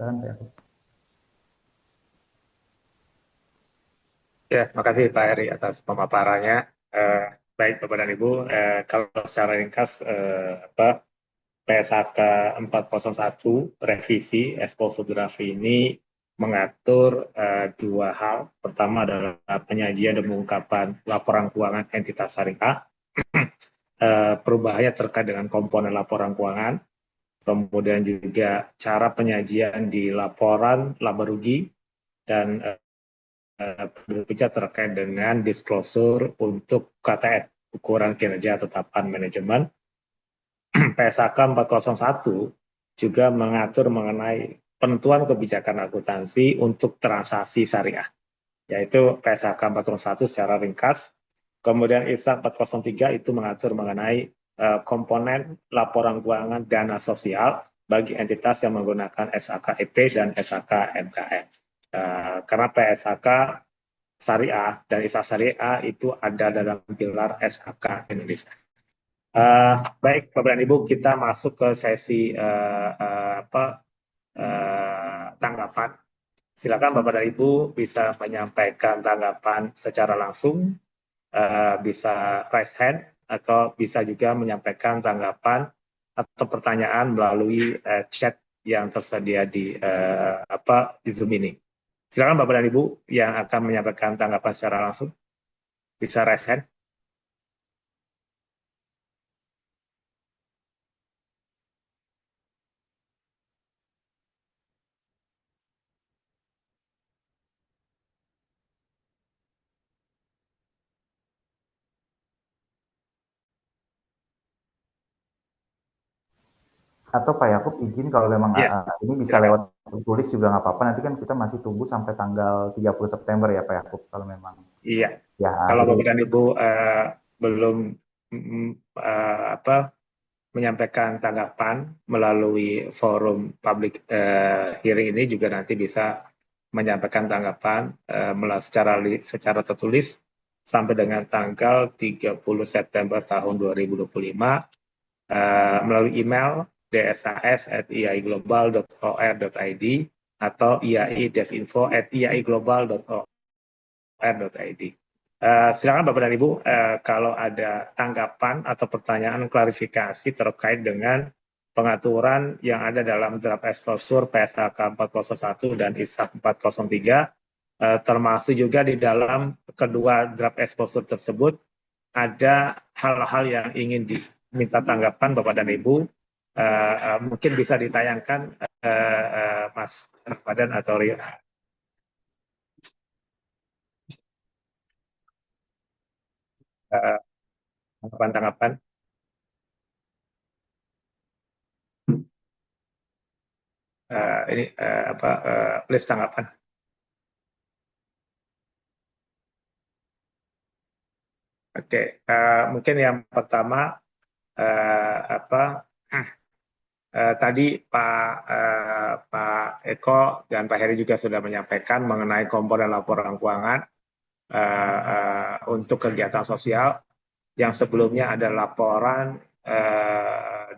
Silakan Pak Yakub.
Ya, makasih Pak Heri atas pemaparannya. Baik Bapak dan Ibu, kalau secara ringkas PSAK 401 revisi eksposografi ini mengatur dua hal. Pertama adalah penyajian dan pengungkapan laporan keuangan entitas syariah. Perubahannya terkait dengan komponen laporan keuangan. Kemudian juga cara penyajian di laporan laba rugi dan berbicara terkait dengan disclosure untuk KTN, ukuran kinerja tetapan manajemen. PSAK 401 juga mengatur mengenai penentuan kebijakan akuntansi untuk transaksi syariah, yaitu PSAK 401 secara ringkas. Kemudian ISA 403 itu mengatur mengenai komponen laporan keuangan dana sosial bagi entitas yang menggunakan SAKEP dan SAKMKM. Karena PSAK syariah dan ISA syariah itu ada dalam pilar SAK Indonesia. Baik Bapak dan Ibu, kita masuk ke sesi tanggapan. Silakan Bapak dan Ibu bisa menyampaikan tanggapan secara langsung, bisa raise hand, atau bisa juga menyampaikan tanggapan atau pertanyaan melalui chat yang tersedia di Zoom ini. Silakan Bapak dan Ibu yang akan menyampaikan tanggapan secara langsung, bisa raise hand.
Atau Pak Yakub izin kalau memang ini bisa lewat tulis juga nggak apa-apa. Nanti kan kita masih tunggu sampai tanggal 30 September ya Pak Yakub kalau memang.
Iya.
Ya,
kalau Bapak dan Ibu belum menyampaikan tanggapan melalui forum public hearing ini, juga nanti bisa menyampaikan tanggapan secara tertulis sampai dengan tanggal 30 September tahun 2025 melalui email dsas@iaiglobal.or.id atau iai-info@iaiglobal.or.id. Silakan Bapak dan Ibu, kalau ada tanggapan atau pertanyaan klarifikasi terkait dengan pengaturan yang ada dalam draft exposure PSAK 401 dan ISAK 403, termasuk juga di dalam kedua draft exposure tersebut ada hal-hal yang ingin diminta tanggapan Bapak dan Ibu, mungkin bisa ditayangkan Mas Ramadan atau Rio. Tanggapan-tanggapan. Ini list tanggapan. Oke, mungkin yang pertama tadi Pak Eko dan Pak Heri juga sudah menyampaikan mengenai komponen laporan keuangan untuk kegiatan sosial yang sebelumnya ada laporan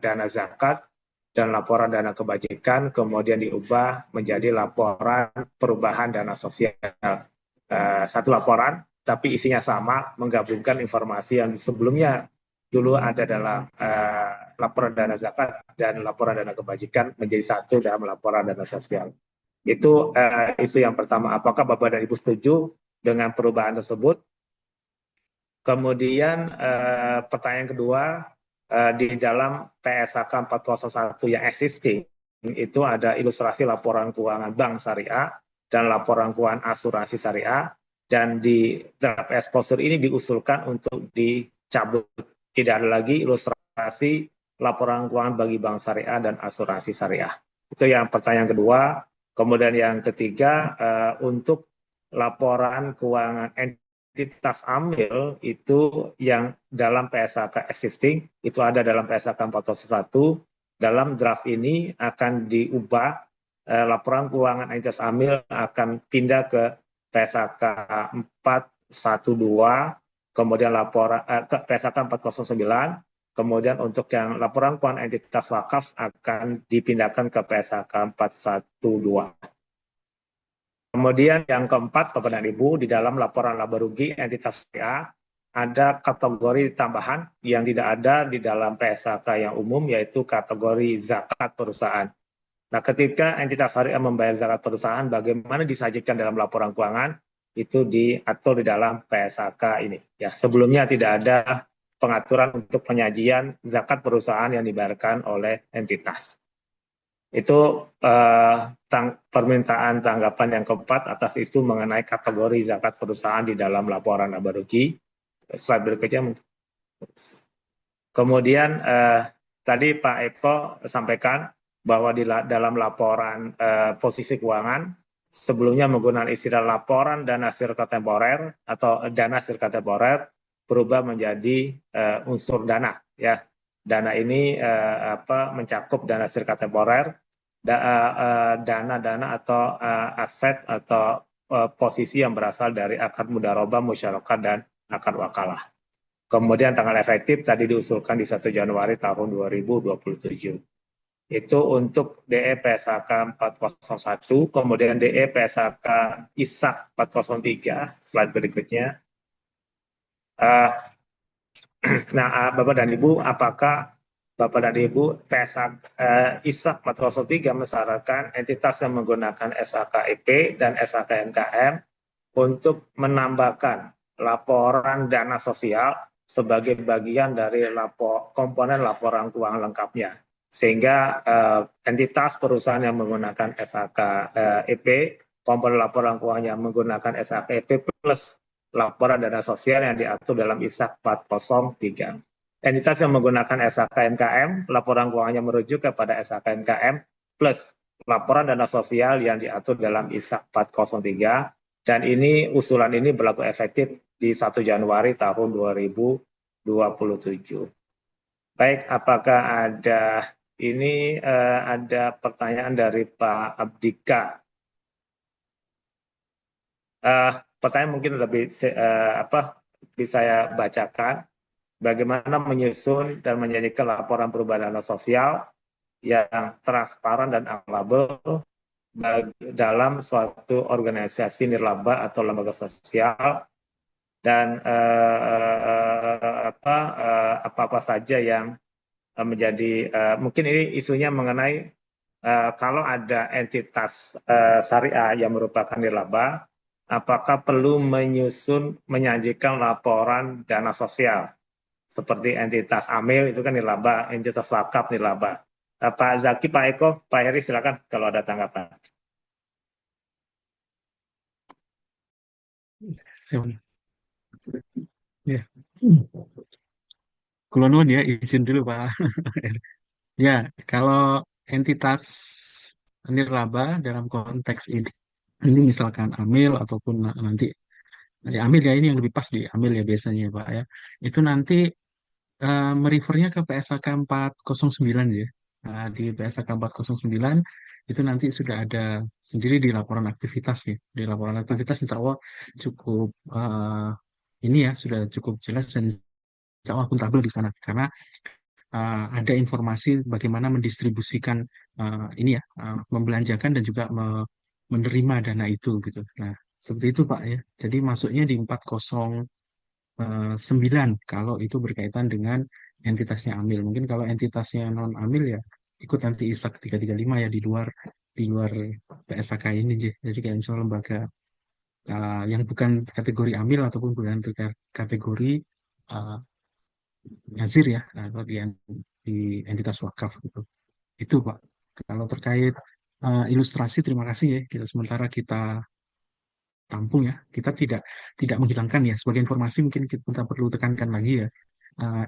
dana zakat dan laporan dana kebajikan, kemudian diubah menjadi laporan perubahan dana sosial. Satu laporan, tapi isinya sama, menggabungkan informasi yang sebelumnya dulu ada dalam laporan dana zakat dan laporan dana kebajikan menjadi satu dalam laporan dana sosial. Itu isu yang pertama. Apakah Bapak dan Ibu setuju dengan perubahan tersebut? Kemudian pertanyaan kedua, di dalam PSAK 401 yang existing, itu ada ilustrasi laporan keuangan bank syariah dan laporan keuangan asuransi syariah, dan di draft exposure ini diusulkan untuk dicabut. Tidak ada lagi ilustrasi laporan keuangan bagi bank syariah dan asuransi syariah. Itu yang pertanyaan kedua. Kemudian yang ketiga, untuk laporan keuangan entitas amil itu yang dalam PSAK existing, itu ada dalam PSAK 401. Dalam draft ini akan diubah, laporan keuangan entitas amil akan pindah ke PSAK 412, kemudian laporan ke PSAK 409, kemudian untuk yang laporan keuangan entitas wakaf akan dipindahkan ke PSAK 412. Kemudian yang keempat, Bapak dan Ibu, di dalam laporan laba rugi entitas syariah ada kategori tambahan yang tidak ada di dalam PSAK yang umum, yaitu kategori zakat perusahaan. Nah, ketika entitas syariah membayar zakat perusahaan, bagaimana disajikan dalam laporan keuangan, itu diatur di dalam PSAK ini. Ya, sebelumnya tidak ada pengaturan untuk penyajian zakat perusahaan yang dibayarkan oleh entitas. Itu permintaan tanggapan yang keempat atas itu mengenai kategori zakat perusahaan di dalam laporan laba rugi. Slide berikutnya. Kemudian tadi Pak Eko sampaikan bahwa di dalam laporan posisi keuangan sebelumnya menggunakan istilah laporan dana sirka temporer atau dana sirka temporer berubah menjadi unsur dana, ya. Dana ini mencakup dana sirka temporer, dana-dana atau aset atau posisi yang berasal dari akad mudharabah, musyarakat, dan akad wakalah. Kemudian tanggal efektif tadi diusulkan di 1 Januari tahun 2027. Itu untuk DE PSAK 401, kemudian DE PSAK ISAK 403, slide berikutnya. Nah, Bapak dan Ibu, apakah Bapak dan Ibu PSAK ISAK 403 mensyaratkan entitas yang menggunakan SAKEP dan SAKNKM untuk menambahkan laporan dana sosial sebagai bagian dari komponen laporan keuangan lengkapnya, sehingga entitas perusahaan yang menggunakan SAKEP, komponen laporan keuangan yang menggunakan SAKEP plus laporan dana sosial yang diatur dalam ISAK 403. Entitas yang menggunakan SAKNKM, laporan keuangannya merujuk kepada SAKNKM plus laporan dana sosial yang diatur dalam ISAK 403, dan ini usulan ini berlaku efektif di 1 Januari tahun 2027. Baik, apakah ada ada pertanyaan dari Pak Abdika? Pertanyaan mungkin lebih bisa saya bacakan. Bagaimana menyusun dan menjadikan laporan perubahan dana sosial yang transparan dan akuntabel dalam suatu organisasi nirlaba atau lembaga sosial, dan apa-apa saja yang menjadi, mungkin ini isunya mengenai kalau ada entitas syariah yang merupakan nirlaba, apakah perlu menyajikan laporan dana sosial seperti entitas amil itu kan nirlaba, entitas wakaf nirlaba. Pak Zaki, Pak Eko, Pak Heri, silakan kalau ada tanggapan.
Silakan. Ya, kulon ya, izin dulu Pak. Ya, kalau entitas nirlaba dalam konteks ini misalkan amil ataupun nanti ya amil ya, ini yang lebih pas di amil ya biasanya ya Pak ya. Itu nanti merefernya ke PSAK 409 ya. Nah, di PSAK 409 itu nanti sudah ada sendiri di laporan aktivitas ya. Di laporan aktivitas insya Allah cukup ini ya sudah cukup jelas dan insya Allah akuntabel di sana karena ada informasi bagaimana mendistribusikan ini ya membelanjakan dan juga menerima dana itu gitu. Nah, seperti itu Pak ya. Jadi masuknya di 409 kalau itu berkaitan dengan entitasnya amil. Mungkin kalau entitasnya non amil ya ikut nanti ISAK 335 ya di luar PSAK ini. Jadi kayak misalnya lembaga yang bukan kategori amil ataupun bukan kategori uh, nazir ya atau di entitas wakaf gitu. Itu Pak. Kalau terkait ilustrasi terima kasih ya. Sementara kita tampung ya. Kita tidak menghilangkan ya. Sebagai informasi mungkin kita perlu tekankan lagi ya.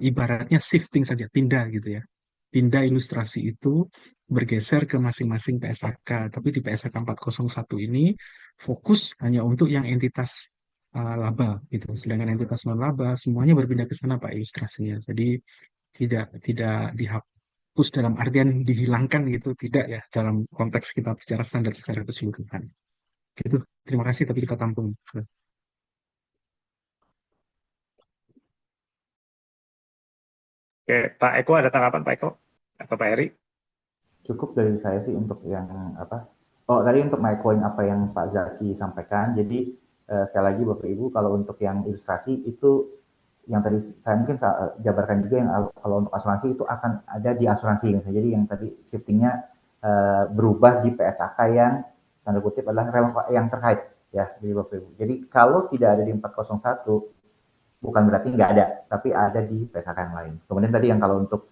Ibaratnya shifting saja, pindah gitu ya. Pindah ilustrasi itu bergeser ke masing-masing PSAK. Tapi di PSAK 401 ini fokus hanya untuk yang entitas laba gitu. Sedangkan entitas non laba semuanya berpindah ke sana Pak ilustrasinya. Jadi tidak dihapus dalam artian dihilangkan gitu, tidak ya dalam konteks kita bicara standar secara keseluruhan. Gitu. Terima kasih tapi kita tampung.
Oke, Pak Eko ada tanggapan Pak Eko atau Pak Heri?
Cukup dari saya sih untuk yang apa? Oh, tadi untuk my point apa yang Pak Zaki sampaikan. Jadi sekali lagi Bapak Ibu, kalau untuk yang ilustrasi itu yang tadi saya mungkin jabarkan juga yang kalau untuk asuransi itu akan ada di asuransi. Jadi yang tadi shiftingnya berubah di PSAK yang tanda kutip adalah yang terkait ya jadi Bapak Ibu. Jadi kalau tidak ada di 401 bukan berarti nggak ada, tapi ada di PSAK yang lain. Kemudian tadi yang kalau untuk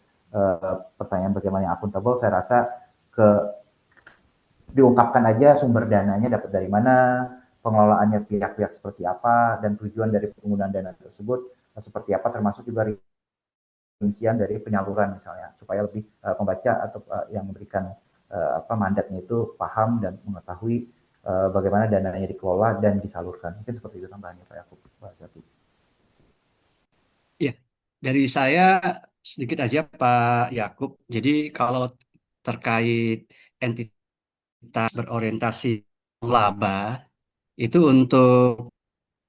pertanyaan bagaimana yang akuntabel, saya rasa diungkapkan aja sumber dananya dapat dari mana, pengelolaannya pihak-pihak seperti apa, dan tujuan dari penggunaan dana tersebut seperti apa, termasuk juga rincian dari penyaluran misalnya, supaya lebih pembaca atau yang memberikan mandatnya itu paham dan mengetahui bagaimana dananya dikelola dan disalurkan. Mungkin seperti itu tambahannya Pak Yakub.
Ya, dari saya sedikit aja Pak Yakub. Jadi kalau terkait entitas berorientasi laba itu untuk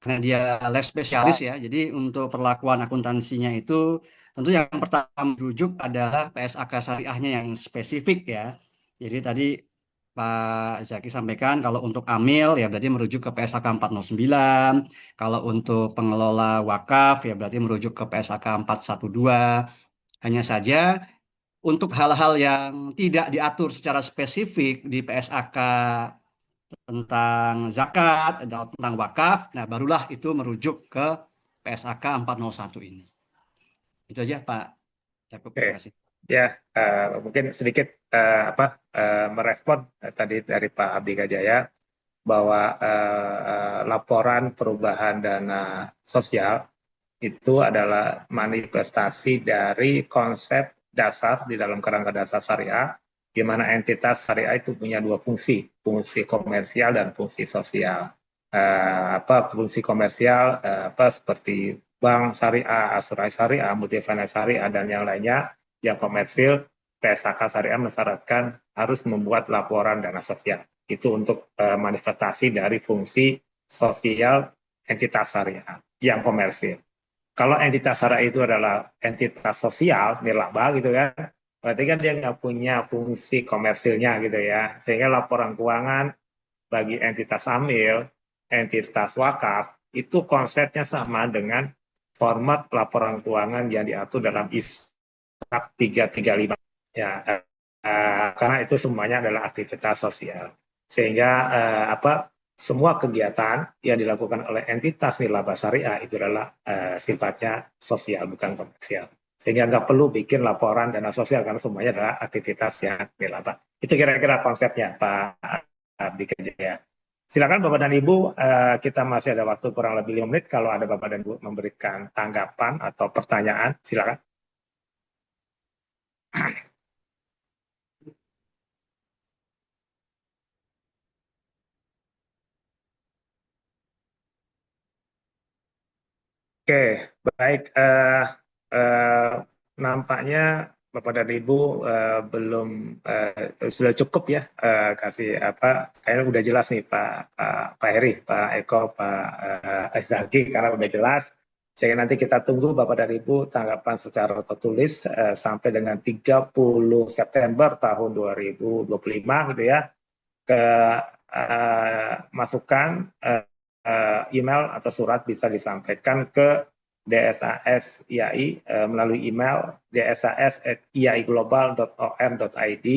karena dia les spesialis ya. Jadi untuk perlakuan akuntansinya itu tentu yang pertama rujuk adalah PSAK syariahnya yang spesifik ya. Jadi tadi Pak Zaki sampaikan kalau untuk amil ya berarti merujuk ke PSAK 409, kalau untuk pengelola wakaf ya berarti merujuk ke PSAK 412. Hanya saja untuk hal-hal yang tidak diatur secara spesifik di PSAK tentang zakat atau tentang wakaf, nah barulah itu merujuk ke PSAK 401 ini. Itu aja Pak Yakub, terima kasih.
Ya, mungkin sedikit merespon tadi dari Pak Abdi Kajaya bahwa laporan perubahan dana sosial itu adalah manifestasi dari konsep dasar di dalam kerangka dasar syariah, di mana entitas syariah itu punya dua fungsi, fungsi komersial dan fungsi sosial. Fungsi komersial seperti bank syariah, asuransi syariah, multifinance syariah, dan yang lainnya. Yang komersil, PSAK syariah mensyaratkan harus membuat laporan dana sosial. Itu untuk manifestasi dari fungsi sosial entitas syariah yang komersil. Kalau entitas syariah itu adalah entitas sosial, nirlaba gitu kan, berarti kan dia nggak punya fungsi komersilnya gitu ya. Sehingga laporan keuangan bagi entitas amil, entitas wakaf, itu konsepnya sama dengan format laporan keuangan yang diatur dalam ISAP 335. Ya, karena itu semuanya adalah aktivitas sosial. Sehingga semua kegiatan yang dilakukan oleh entitas nilaba syariah itu adalah sifatnya sosial, bukan komersial. Sehingga nggak perlu bikin laporan dana sosial karena semuanya adalah aktivitas yang nilaba. Itu kira-kira konsepnya, Pak Abdi Kerja. Silakan Bapak dan Ibu, kita masih ada waktu kurang lebih 5 menit. Kalau ada Bapak dan Ibu memberikan tanggapan atau pertanyaan, silakan. Oke, baik. Nampaknya Bapak dan Ibu belum sudah cukup ya kasih kayaknya udah jelas nih Pak Heri, Pak Eko, Pak Zaki karena udah jelas. Sehingga nanti kita tunggu Bapak dan Ibu tanggapan secara tertulis sampai dengan 30 September tahun 2025 gitu ya ke masukan email atau surat bisa disampaikan ke DSAS IAI melalui email dsas@iaiglobal.or.id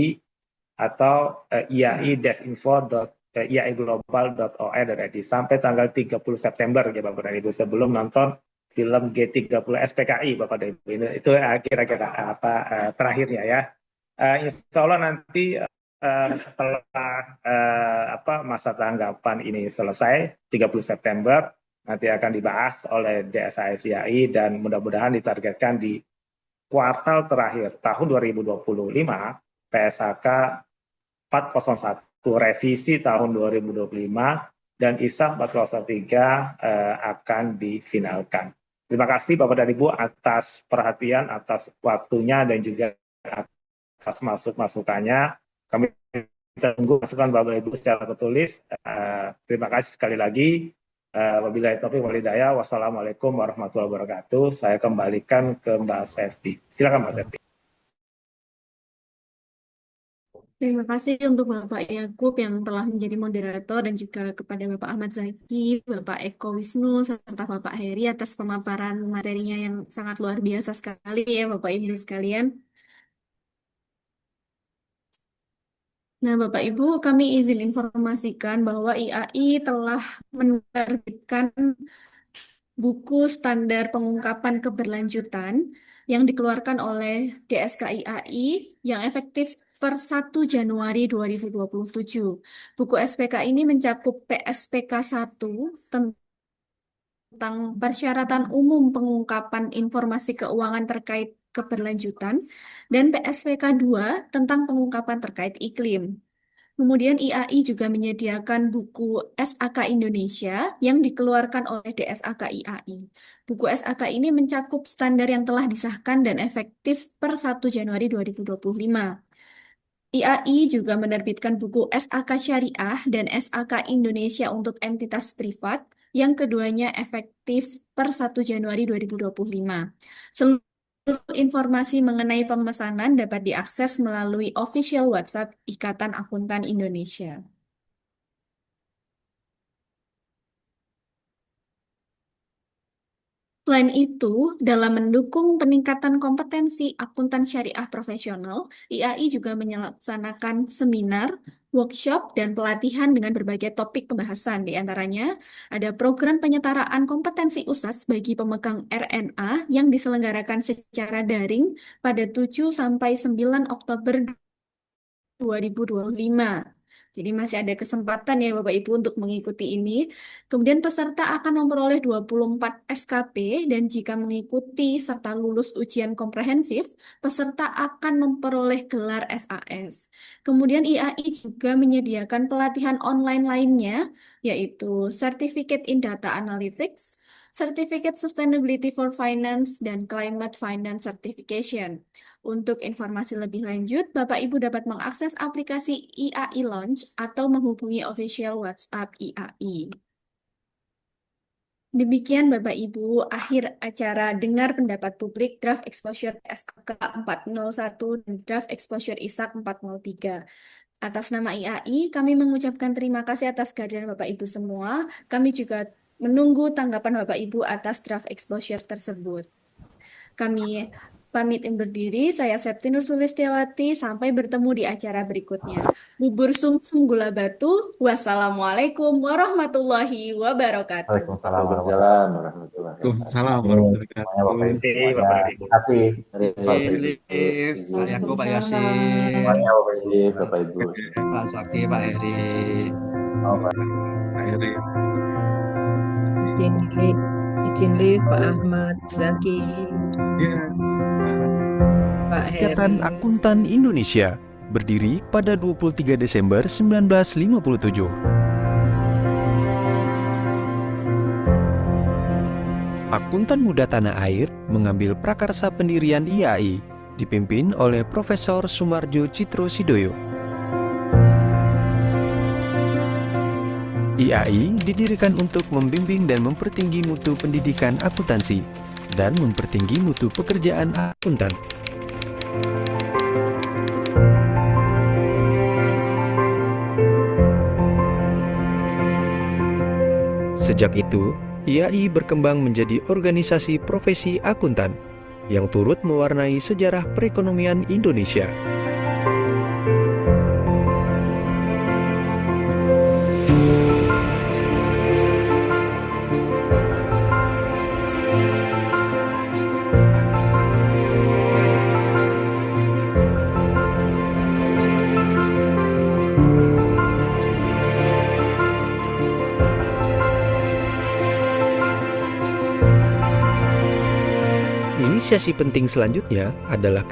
atau iai-info.iaiglobal.or.id sampai tanggal 30 September ya Bapak dan Ibu sebelum nonton film G30 SPKI Bapak dan Ibu. Itu kira-kira terakhirnya ya. Insya Allah nanti setelah masa tanggapan ini selesai 30 September nanti akan dibahas oleh DSAS IAI dan mudah-mudahan ditargetkan di kuartal terakhir tahun 2025 PSHK 401 revisi tahun 2025 dan ISA 403 akan difinalkan. Terima kasih Bapak dan Ibu atas perhatian, atas waktunya dan juga atas masukannya. Kami tunggu masukan Bapak Ibu secara tertulis. Terima kasih sekali lagi. Wabillahi taufiq wal hidayah. Wassalamualaikum warahmatullahi wabarakatuh. Saya kembalikan ke Mbak Sefti. Silakan Mbak Sefti.
Terima kasih untuk Bapak Yakub yang telah menjadi moderator dan juga kepada Bapak Ahmad Zaki, Bapak Eko Wisnu, serta Bapak Heri atas pemaparan materinya yang sangat luar biasa sekali ya Bapak Ibu sekalian. Nah, Bapak Ibu, kami izin informasikan bahwa IAI telah menerbitkan buku standar pengungkapan keberlanjutan yang dikeluarkan oleh DSK-IAI yang efektif per 1 Januari 2027. Buku SPK ini mencakup PSPK 1 tentang persyaratan umum pengungkapan informasi keuangan terkait keberlanjutan dan PSPK 2 tentang pengungkapan terkait iklim. Kemudian IAI juga menyediakan buku SAK Indonesia yang dikeluarkan oleh DSAK IAI. Buku SAK ini mencakup standar yang telah disahkan dan efektif per 1 Januari 2025. IAI juga menerbitkan buku SAK Syariah dan SAK Indonesia untuk entitas privat yang keduanya efektif per 1 Januari 2025. Seluruh informasi mengenai pemesanan dapat diakses melalui official WhatsApp Ikatan Akuntan Indonesia. Selain itu, dalam mendukung peningkatan kompetensi akuntan syariah profesional, IAI juga melaksanakan seminar, workshop, dan pelatihan dengan berbagai topik pembahasan. Di antaranya, ada program penyetaraan kompetensi USAS bagi pemegang RNA yang diselenggarakan secara daring pada 7-9 Oktober 2025. Jadi masih ada kesempatan ya Bapak Ibu untuk mengikuti ini. Kemudian peserta akan memperoleh 24 SKP dan jika mengikuti serta lulus ujian komprehensif, peserta akan memperoleh gelar SAS. Kemudian IAI juga menyediakan pelatihan online lainnya, yaitu Certificate in Data Analytics, Certificate Sustainability for Finance, dan Climate Finance Certification. Untuk informasi lebih lanjut, Bapak Ibu dapat mengakses aplikasi IAI Launch atau menghubungi official WhatsApp IAI. Demikian Bapak Ibu, akhir acara dengar pendapat publik draft exposure SAK 401 dan draft exposure ISAK 403. Atas nama IAI, kami mengucapkan terima kasih atas kehadiran Bapak Ibu semua. Kami juga menunggu tanggapan Bapak Ibu atas draft exposure tersebut. Kami pamit undur diri, saya Septinur Sulistiawati, sampai bertemu di acara berikutnya. Bubur sumsum gula batu, wassalamualaikum warahmatullahi wabarakatuh.
Waalaikumsalam
Waalaikumsalam warahmatullahi wabarakatuh.
Waalaikumsalam
Semuanya Bapak
warahmatullahi
Ibu
Terima
semuanya.
kasih, Bapak
Terima kasih.
Mari
Iya,
Bapak Ibu.
Liv, Pak Yakub, Pak Yasin,
Semuanya Bapak Ibu.
Iya, Bapak Ibu.
Pak Zaki, Pak Heri.
Oh, Pak.
Pak Heri.
Izin live Pak Ahmad Zaki,
Yes.
Pak
Ikatan
Heri.
Akuntan Indonesia berdiri pada 23 Desember 1957. Akuntan muda tanah air mengambil prakarsa pendirian IAI, dipimpin oleh Profesor Sumarjo Citro Sidoyo. IAI didirikan untuk membimbing dan mempertinggi mutu pendidikan akuntansi dan mempertinggi mutu pekerjaan akuntan. Sejak itu, IAI berkembang menjadi organisasi profesi akuntan yang turut mewarnai sejarah perekonomian Indonesia. Inisiasi penting selanjutnya adalah